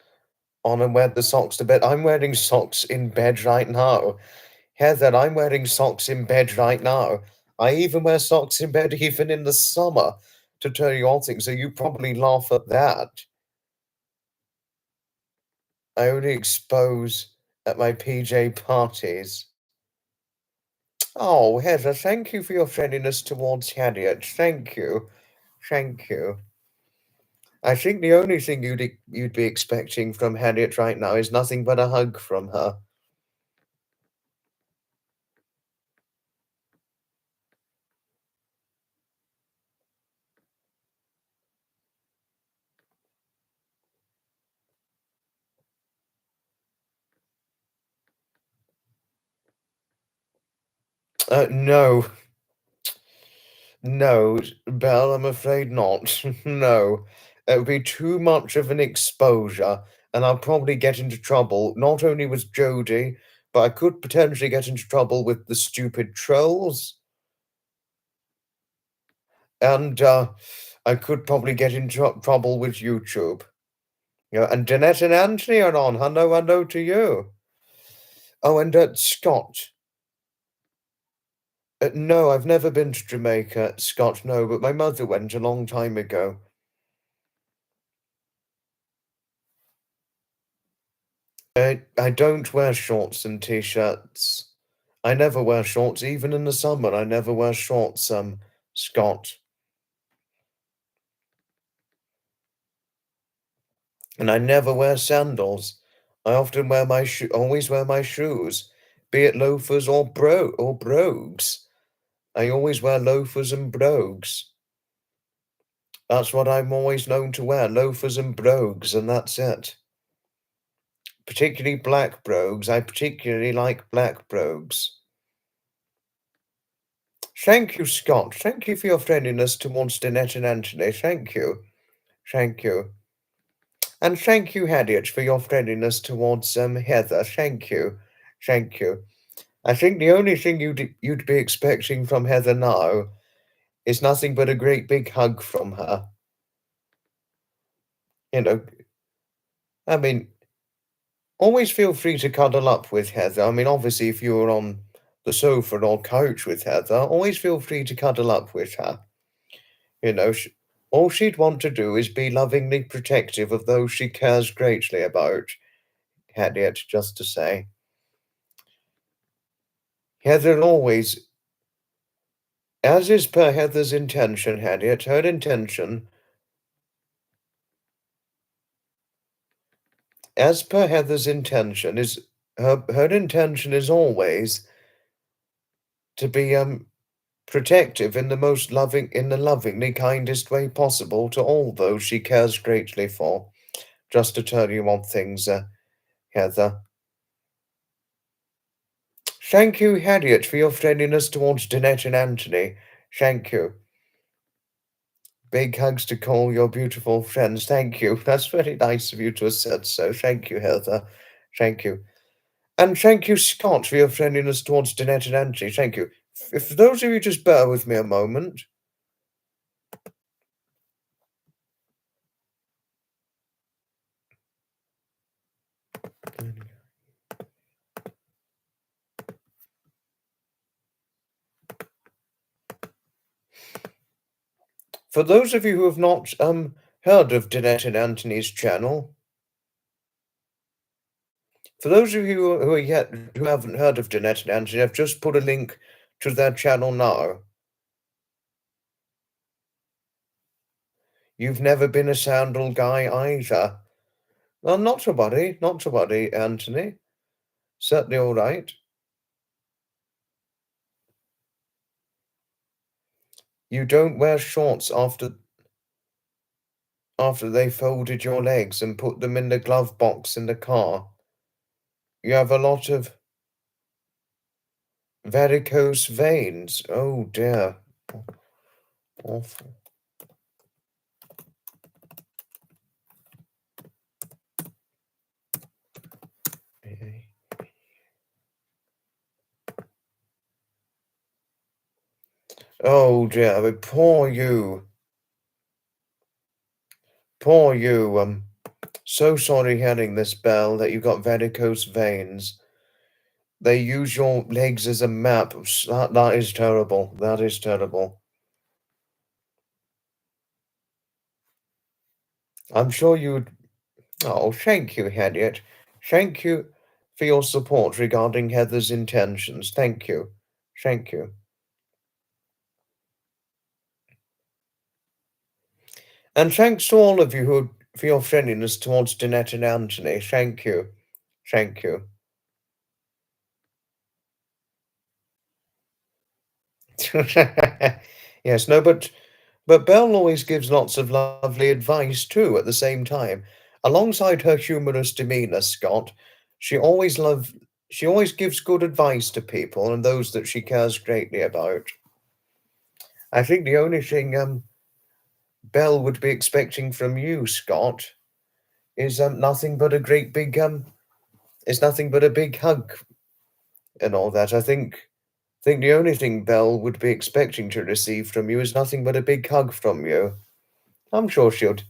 on and wear the socks to bed. I'm wearing socks in bed right now. Heather, I'm wearing socks in bed right now. I even wear socks in bed even in the summer, to tell you all things. So you probably laugh at that. I only expose at my PJ parties. Oh, Heather, thank you for your friendliness towards Harriet. Thank you. Thank you. I think the only thing you'd be expecting from Harriet right now is nothing but a hug from her. No. No, Belle, I'm afraid not. No. It would be too much of an exposure, and I'll probably get into trouble, not only with Jodie, but I could potentially get into trouble with the stupid trolls, and I could probably get into trouble with YouTube. You know, and Jeanette and Anthony are on. Hello, hello to you. Oh, and Scott. No, I've never been to Jamaica, Scott, no, but my mother went a long time ago. I don't wear shorts and t-shirts. I never wear shorts, even in the summer. I never wear shorts, Scott. And I never wear sandals. I often wear always wear my shoes, be it loafers or brogues. I always wear loafers and brogues. That's what I'm always known to wear, loafers and brogues, and that's it. Particularly black brogues. I particularly like black brogues. Thank you, Scott. Thank you for your friendliness towards Danette and Anthony. Thank you. Thank you. And thank you, Harriet, for your friendliness towards Heather. Thank you. Thank you. I think the only thing you'd be expecting from Heather now is nothing but a great big hug from her. You know, I mean, always feel free to cuddle up with Heather. I mean, obviously, if you're on the sofa or couch with Heather, always feel free to cuddle up with her. You know, all she'd want to do is be lovingly protective of those she cares greatly about, Harriet, just to say. Heather always, as is per Heather's intention, Harriet, her intention, as per Heather's intention, is her intention is always to be protective in the most loving, in the lovingly kindest way possible to all those she cares greatly for. Just to tell you one things, Heather. Thank you, Harriet, for your friendliness towards Danette and Anthony. Thank you. Big hugs to call your beautiful friends. Thank you. That's very nice of you to have said so. Thank you, Heather. Thank you. And thank you, Scott, for your friendliness towards Danette and Anthony. Thank you. If those of you just bear with me a moment. For those of you who have not heard of Danette and Anthony's channel, for those of you who haven't heard of Danette and Anthony, I've just put a link to their channel now. You've never been a sandal guy either. Well, not to worry, Anthony. Certainly all right. You don't wear shorts after they folded your legs and put them in the glove box in the car. You have a lot of varicose veins. Oh dear. Awful. Oh dear, but poor you. Poor you. So sorry hearing this, Belle, that you got varicose veins. They use your legs as a map. That is terrible. That is terrible. I'm sure you'd. Oh, thank you, Harriet. Thank you for your support regarding Heather's intentions. Thank you. Thank you. And thanks to all of you for your friendliness towards Danette and Anthony. Thank you. Thank you. Yes, no, but Belle always gives lots of lovely advice too at the same time. Alongside her humorous demeanor, Scott, she always love she always gives good advice to people and those that she cares greatly about. I think the only thing Belle would be expecting from you, Scott, is nothing but a great big is nothing but a big hug and all that. I think the only thing Belle would be expecting to receive from you is nothing but a big hug from you. I'm sure she'd,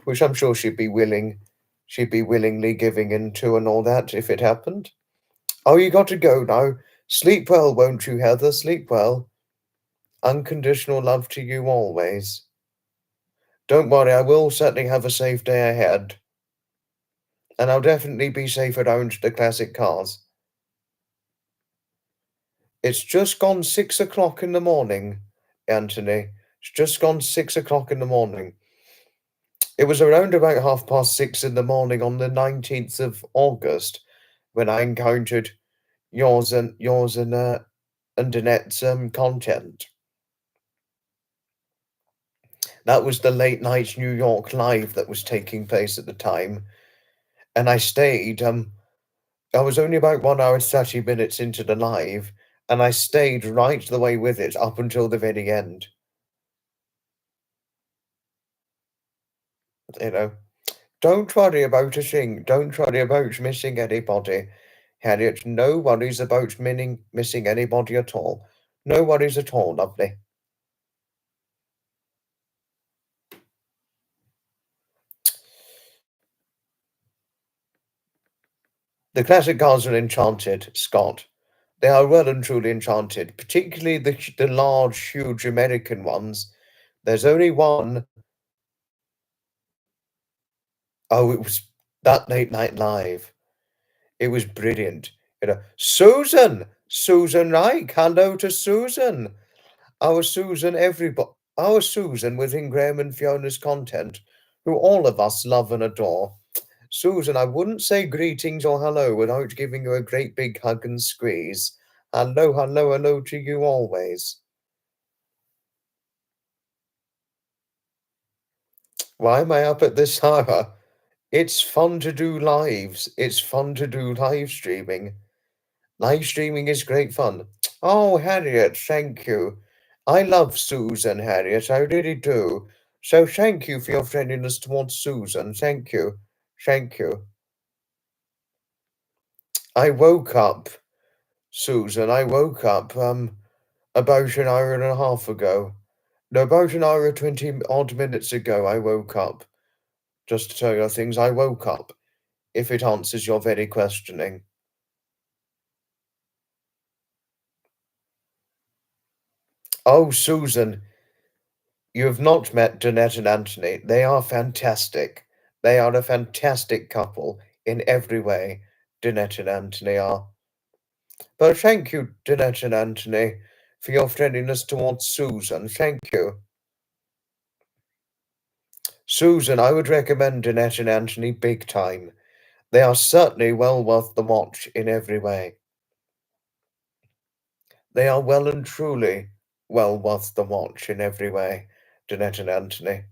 which I'm sure she'd be willingly giving in to and all that if it happened. Oh, you got to go now. Sleep well, won't you, Heather? Sleep well. Unconditional love to you always. Don't worry, I will certainly have a safe day ahead, and I'll definitely be safe around the classic cars. It's just gone 6 o'clock in the morning, Anthony. It's just gone 6 o'clock in the morning. It was around about 6:30 in the morning on the 19th of August when I encountered yours and Danette's content. That was the late night New York live that was taking place at the time, and I stayed. I was only about 1 hour and 30 minutes into the live, and I stayed right the way with it up until the very end. You know, don't worry about a thing. Don't worry about missing anybody, Harriet. No worries about missing anybody at all. No worries at all, lovely. The classic cars are enchanted, Scott. They are well and truly enchanted, particularly the large, huge American ones. There's only one. Oh, it was that late night live. It was brilliant. Susan Reich. Hello to Susan. Our Susan within Graham and Fiona's content, who all of us love and adore. Susan, I wouldn't say greetings or hello without giving you a great big hug and squeeze. Hello, hello, hello to you always. Why am I up at this hour? It's fun to do lives. It's fun to do live streaming. Live streaming is great fun. Oh, Harriet, thank you. I love Susan, Harriet, I really do. So thank you for your friendliness towards Susan. Thank you. Thank you. I woke up, Susan. I woke up about an hour and a half ago. No, about an hour and 20 odd minutes ago I woke up. Just to tell you things, I woke up, if it answers your very questioning. Oh, Susan, you have not met Danette and Anthony. They are fantastic. They are a fantastic couple in every way. Danette and Anthony are. But thank you, Danette and Anthony, for your friendliness towards Susan. Thank you. Susan, I would recommend Danette and Anthony big time. They are certainly well worth the watch in every way. They are well and truly well worth the watch in every way, Jeanette and Anthony.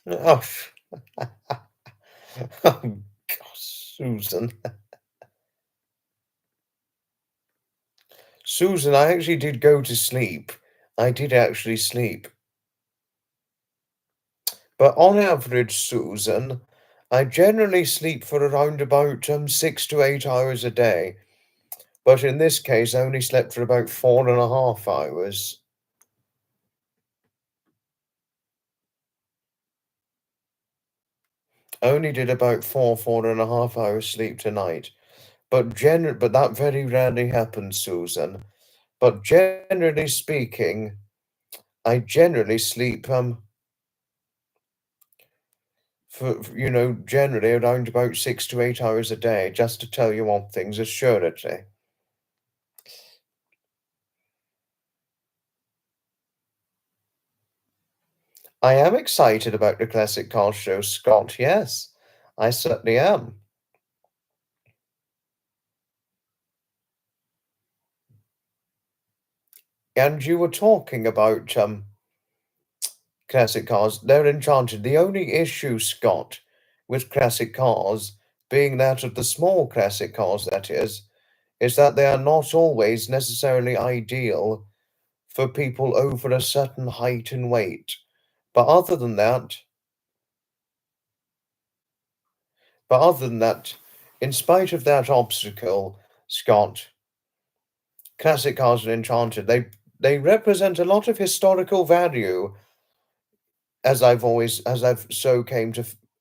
Oh, oh gosh, Susan. Susan, I actually did go to sleep. I did actually sleep. But on average, Susan, I generally sleep for around about 6 to 8 hours a day. But in this case, I only slept for about 4.5 hours. I only did about 4.5 hours sleep tonight. But that very rarely happens, Susan. But generally speaking, I generally sleep for generally around about 6 to 8 hours a day, just to tell you one thing's a surety. I am excited about the classic car show, Scott. Yes, I certainly am. And you were talking about classic cars. They're enchanted. The only issue, Scott, with classic cars, being that of the small classic cars, that is that they are not always necessarily ideal for people over a certain height and weight. But other than that, in spite of that obstacle, Scott, classic cars are enchanted. They represent a lot of historical value, as I've so come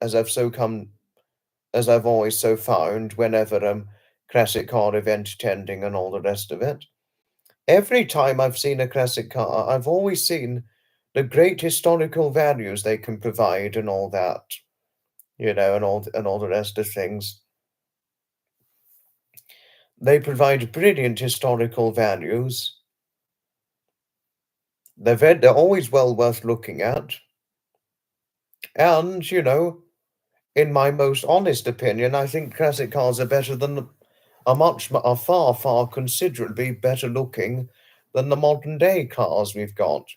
as I've always so found whenever classic car event attending and all the rest of it. Every time I've seen a classic car, I've always seen the great historical values they can provide and all that, and all the rest of things. They provide brilliant historical values. They're always well worth looking at. And, in my most honest opinion, I think classic cars are better than are far, far considerably better looking than the modern day cars we've got.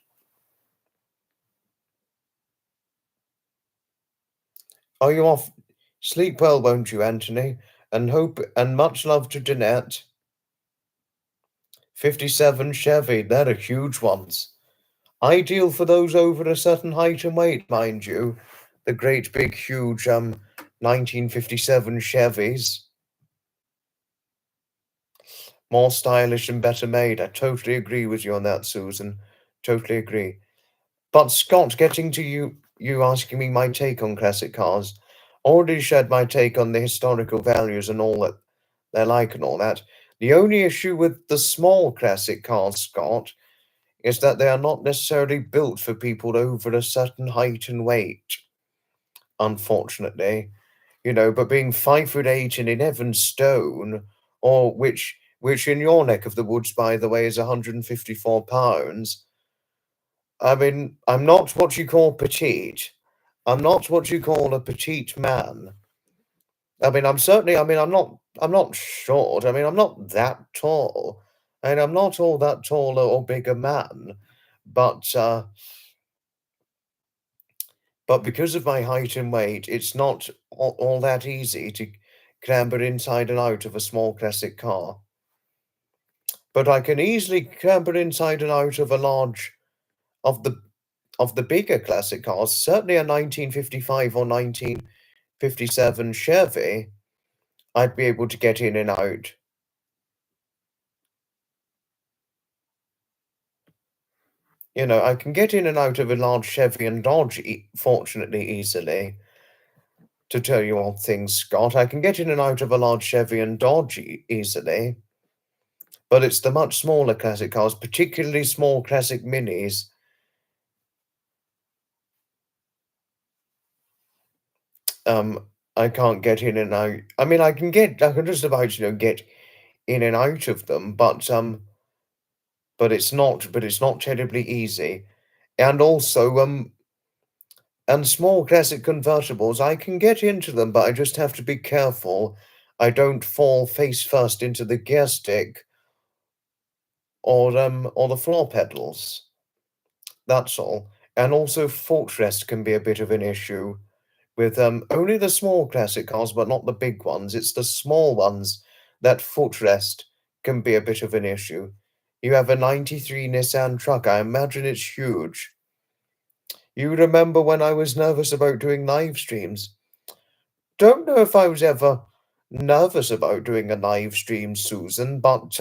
Are you off? Sleep well, won't you, Anthony? And much love to Jeanette. 57 Chevy, they're huge ones. Ideal for those over a certain height and weight, mind you. The great big huge 1957 Chevys. More stylish and better made. I totally agree with you on that, Susan. Totally agree. But Scott, getting to you asking me my take on classic cars, already shared my take on the historical values and all that they're like and all that. The only issue with the small classic cars, Scott, is that they are not necessarily built for people over a certain height and weight, unfortunately. But being 5'8" and 11 stone, or which in your neck of the woods, by the way, is 154 pounds. I mean, I'm not what you call petite. I'm not what you call a petite man. I mean, I'm not short. I mean, I'm not that tall. And I'm not all that taller or bigger man. But but because of my height and weight, it's not all that easy to clamber inside and out of a small classic car. But I can easily clamber inside and out of a large of the bigger classic cars, certainly a 1955 or 1957 Chevy, I'd be able to get in and out. I can get in and out of a large Chevy and Dodge, fortunately, easily. To tell you all things, Scott, I can get in and out of a large Chevy and Dodge easily. But it's the much smaller classic cars, particularly small classic minis. I can't get in and out. I mean, I can just about, get in and out of them, but it's not terribly easy. And also, and small classic convertibles, I can get into them, but I just have to be careful I don't fall face first into the gear stick or the floor pedals. That's all. And also footrest can be a bit of an issue with only the small classic cars, but not the big ones. It's the small ones that footrest can be a bit of an issue. You have a 93 Nissan truck. I imagine it's huge. You remember when I was nervous about doing live streams? Don't know if I was ever nervous about doing a live stream, Susan, but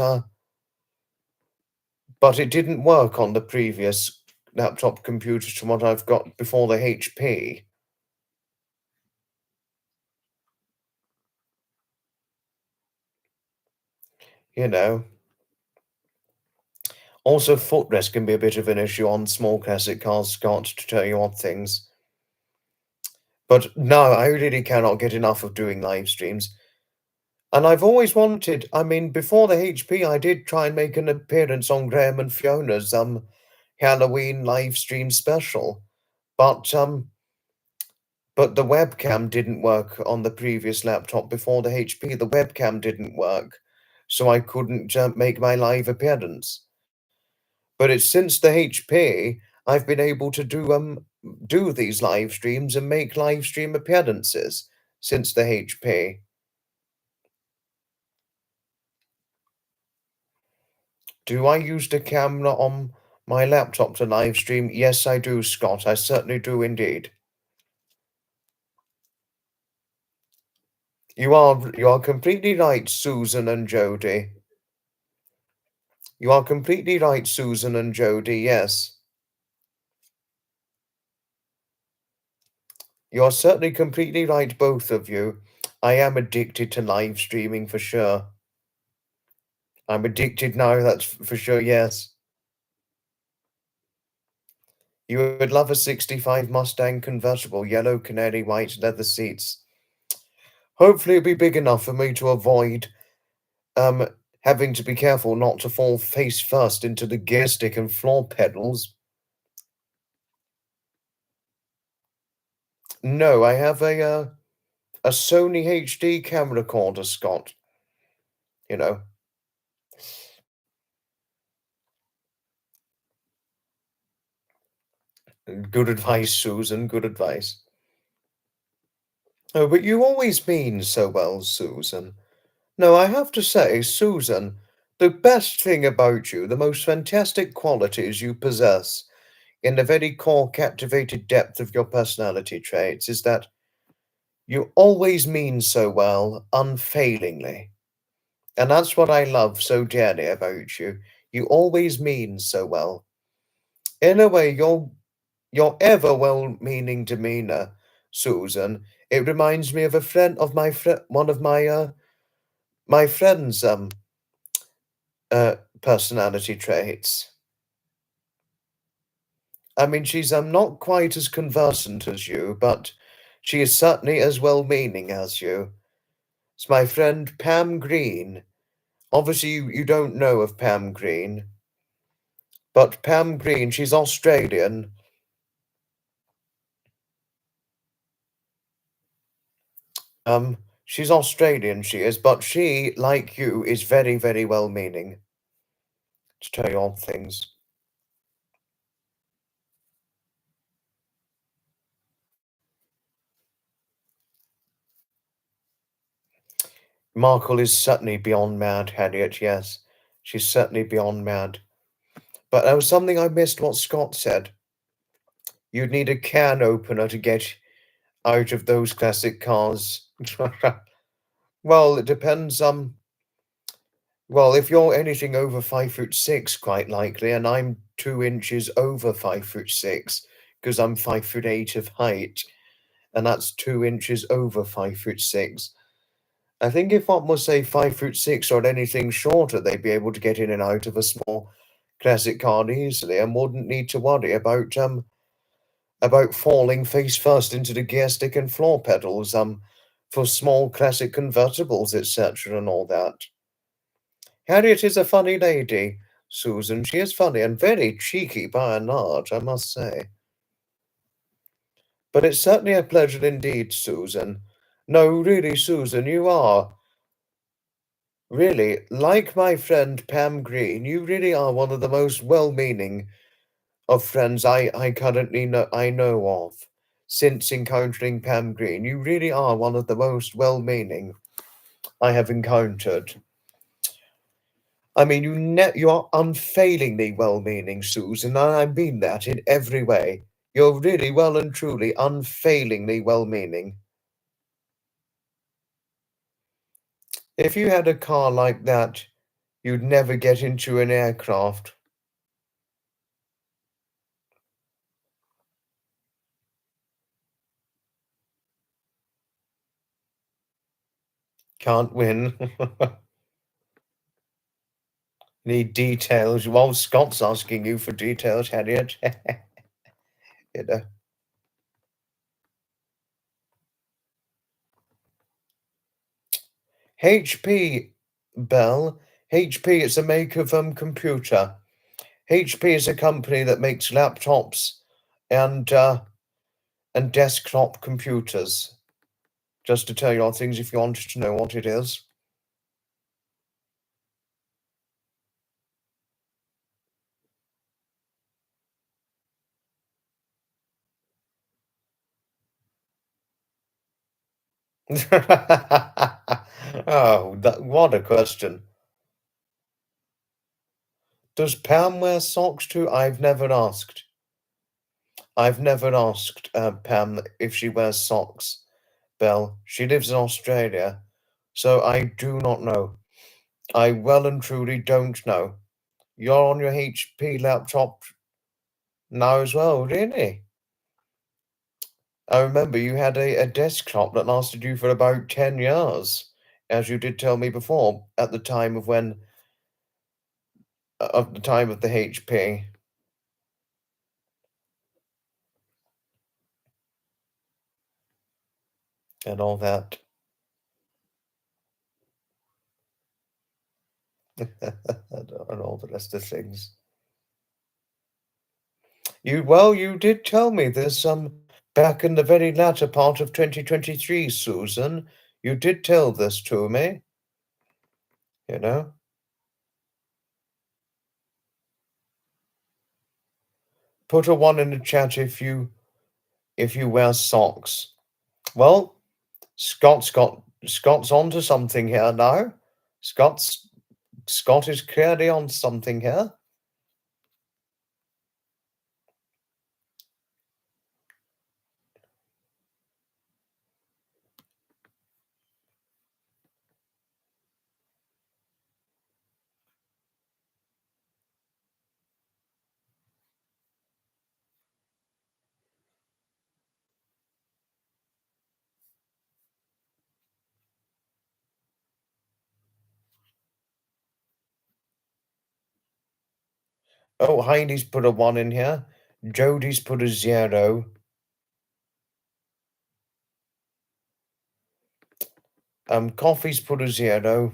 it didn't work on the previous laptop computers from what I've got before the HP. You know. Also, footrest can be a bit of an issue on small classic cars, Scott, to tell you odd things. But no, I really cannot get enough of doing live streams. And I've always wanted, I mean, before the HP, I did try and make an appearance on Graham and Fiona's Halloween live stream special. But but the webcam didn't work on the previous laptop before the HP. The webcam didn't work, so I couldn't make my live appearance. But it's since the HP I've been able to do these live streams and make live stream appearances since the HP. Do I use the camera on my laptop to live stream? Yes, I do, Scott. I certainly do indeed. You are completely right, Susan and Jody. You are completely right, Susan and Jody, yes. You are certainly completely right, both of you. I am addicted to live streaming for sure. I'm addicted now, that's for sure, yes. You would love a 65 Mustang convertible, yellow canary white leather seats. Hopefully it'll be big enough for me to avoid having to be careful not to fall face first into the gear stick and floor pedals. No, I have a Sony HD camera recorder, Scott. You know. Good advice, Susan, good advice. Oh, but you always mean so well, Susan. No, I have to say, Susan, the best thing about you, the most fantastic qualities you possess in the very core captivated depth of your personality traits is that you always mean so well, unfailingly. And that's what I love so dearly about you. You always mean so well. In a way, your ever well-meaning demeanor, Susan, it reminds me of a friend of my friend, one of my friend's personality traits. I mean, she's not quite as conversant as you, but she is certainly as well-meaning as you. It's my friend Pam Green. Obviously, you don't know of Pam Green, but Pam Green, she's Australian. She's Australian, she is, but she, like you, is very, very well-meaning, to tell you odd things. Markle is certainly beyond mad, Harriet, yes. She's certainly beyond mad. But there was something I missed what Scott said. You'd need a can opener to get out of those classic cars. Well, it depends, well, if you're anything over 5'6", quite likely, and I'm 2 inches over 5'6", because I'm 5'8" of height, and that's 2 inches over 5'6". I think if one was, say, 5'6" or anything shorter, they'd be able to get in and out of a small classic car easily and wouldn't need to worry about falling face first into the gear stick and floor pedals for small classic convertibles, etc. and all that. Harriet is a funny lady, Susan. She is funny and very cheeky by and large, I must say. But it's certainly a pleasure indeed, Susan. No, really, Susan, you are. Really, like my friend Pam Green, you really are one of the most well-meaning of friends I currently know of. Since encountering Pam Green, you really are one of the most well-meaning I have encountered. I mean, you are unfailingly well-meaning, Susan, and I mean that in every way. You're really well and truly unfailingly well-meaning. If you had a car like that, you'd never get into an aircraft. Can't win. Need details. Well, Scott's asking you for details, Harriet. You know. HP, Bell. HP is a maker of computer. HP is a company that makes laptops and desktop computers. Just to tell you all things if you wanted to know what it is. Oh, what a question. Does Pam wear socks too? I've never asked. I've never asked Pam if she wears socks, Belle. She lives in Australia, so I do not know. I well and truly don't know. You're on your HP laptop now as well, really? I remember you had a desktop that lasted you for about 10 years, as you did tell me before, at the time of the time of the HP and all that. And all the rest of things. You did tell me this back in the very latter part of 2023, Susan. You did tell this to me, you know. Put a one in the chat if you wear socks. Well, Scott's onto something here now. Scott is clearly on something here. Oh, Heidi's put a one in here. Jodie's put a 0. Coffee's put a 0.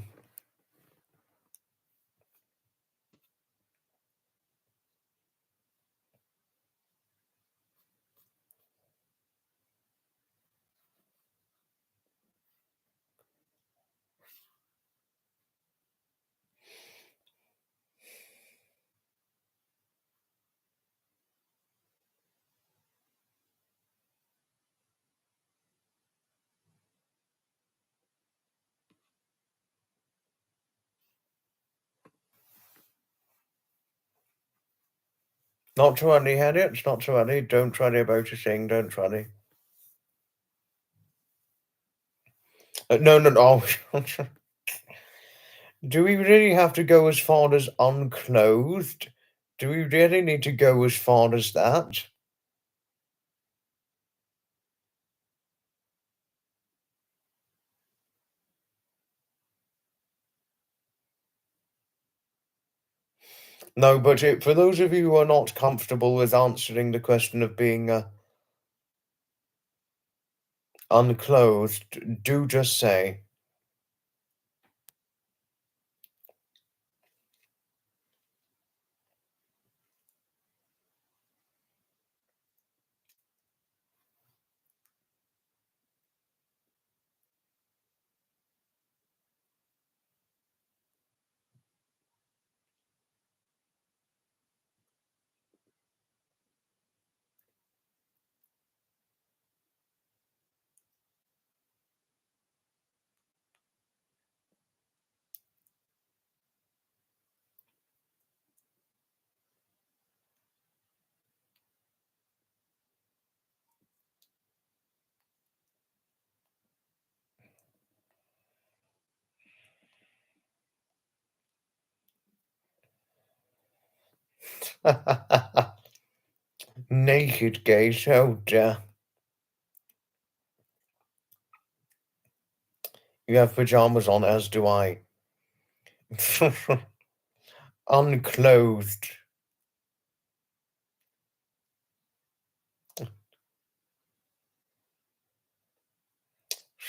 Not too early, Harriet. It's not too early. Don't worry about a thing. Don't worry. No, no, no. Do we really have to go as far as unclothed? Do we really need to go as far as that? No, but for those of you who are not comfortable with answering the question of being unclothed, do just say. Naked gaze, oh dear. You have pajamas on, as do I. Unclothed.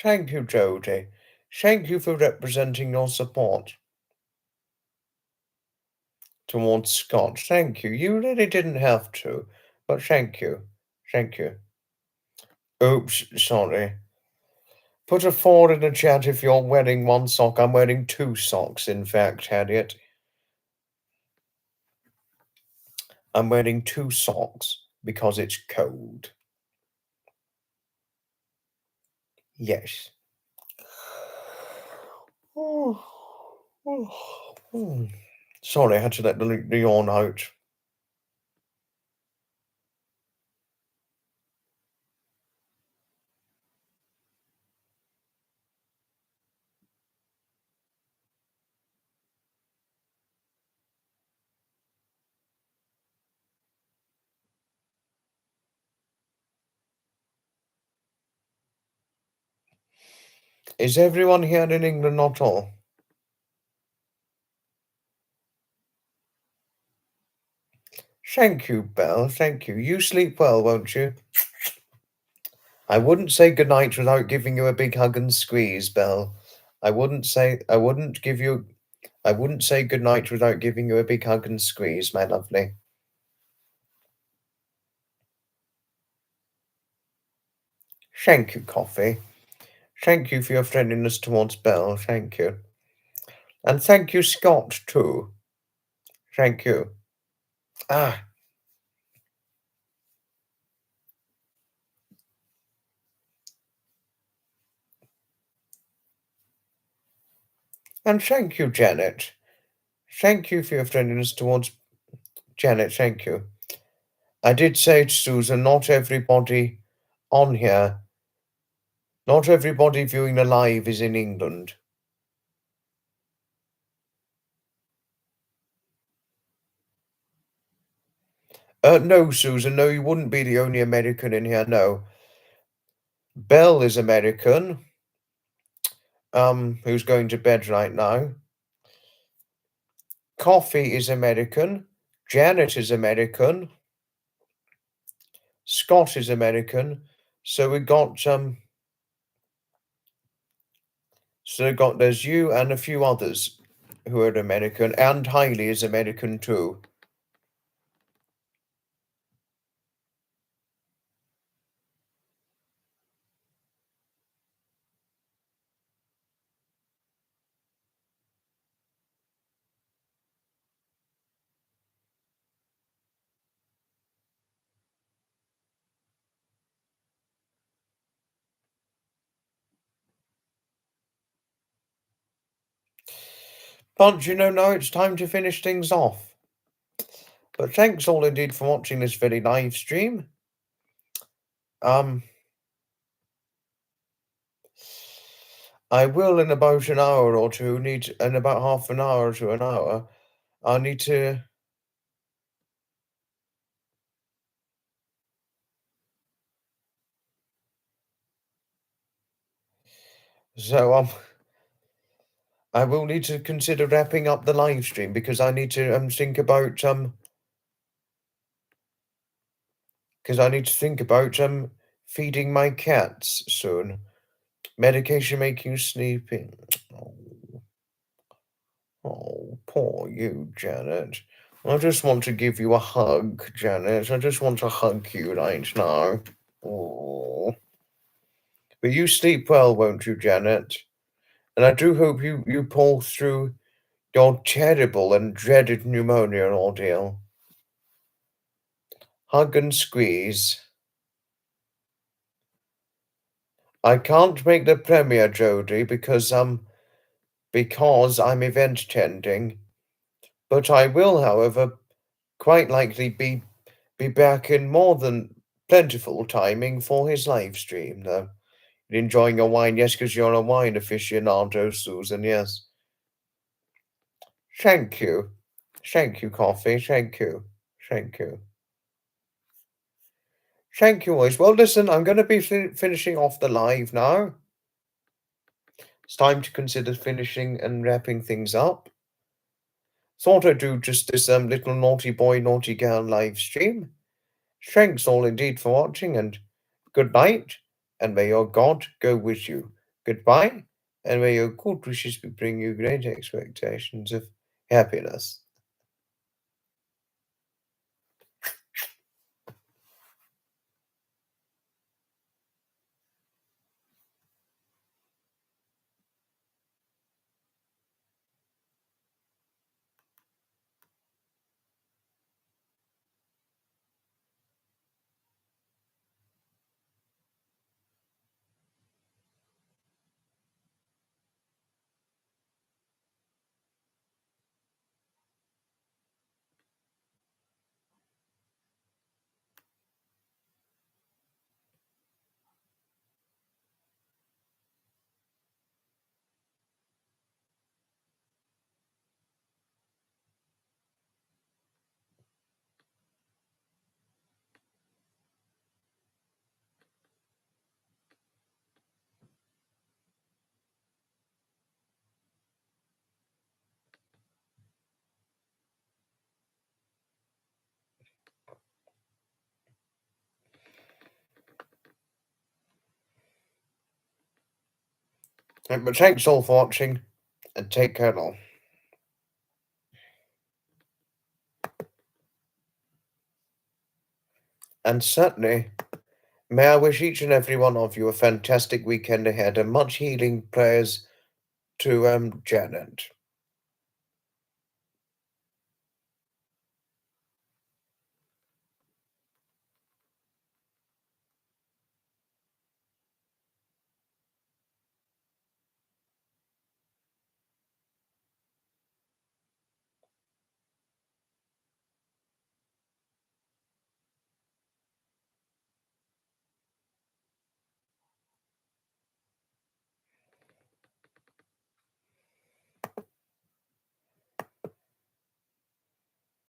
Thank you, Jody. Thank you for representing your support towards Scott. Thank you. You really didn't have to, but thank you. Thank you. Oops, sorry. Put a 4 in the chat if you're wearing one sock. I'm wearing 2 socks, in fact, Harriet. I'm wearing 2 socks because it's cold. Yes. Oh, oh, oh. Sorry, I had to let the yawn out. Is everyone here in England not all? Thank you, Belle. Thank you. You sleep well, won't you? I wouldn't say goodnight without giving you a big hug and squeeze, Belle. I wouldn't say goodnight without giving you a big hug and squeeze, my lovely. Thank you, Coffee. Thank you for your friendliness towards Belle. Thank you. And thank you, Scott, too. Thank you. Ah, and thank you, Janet. Thank you for your friendliness towards Janet. Thank you. I did say to Susan, not everybody on here, not everybody viewing the live is in England. No, Susan, no, you wouldn't be the only American in here, no. Belle is American, who's going to bed right now. Coffee is American. Janet is American. Scott is American. So we got there's you and a few others who are American, and Hailey is American too. But you know, now it's time to finish things off. But thanks all indeed for watching this very live stream. I will in about an hour or two in about half an hour to an hour. I need to. So I will need to consider wrapping up the live stream because I need to think about feeding my cats soon. Medication make you sleepy. Oh, poor you, Janet. I just want to give you a hug, Janet. I just want to hug you right now. Oh. But you sleep well, won't you, Janet? And I do hope you pull through your terrible and dreaded pneumonia ordeal. Hug and squeeze. I can't make the premiere, Jodie, because I'm event tending. But I will, however, quite likely be back in more than plentiful timing for his live stream, though. Enjoying your wine, yes, because you're a wine aficionado, Susan, yes. Thank you. Thank you, Coffee. Thank you. Thank you. Thank you, always. Well, listen, I'm going to be finishing off the live now. It's time to consider finishing and wrapping things up. Thought I'd do just this little naughty boy, naughty girl live stream. Thanks all indeed for watching, and good night, and may your God go with you. Goodbye, and may your good wishes bring you great expectations of happiness. But thanks all for watching, and take care now. And certainly, may I wish each and every one of you a fantastic weekend ahead, and much healing prayers to Janet.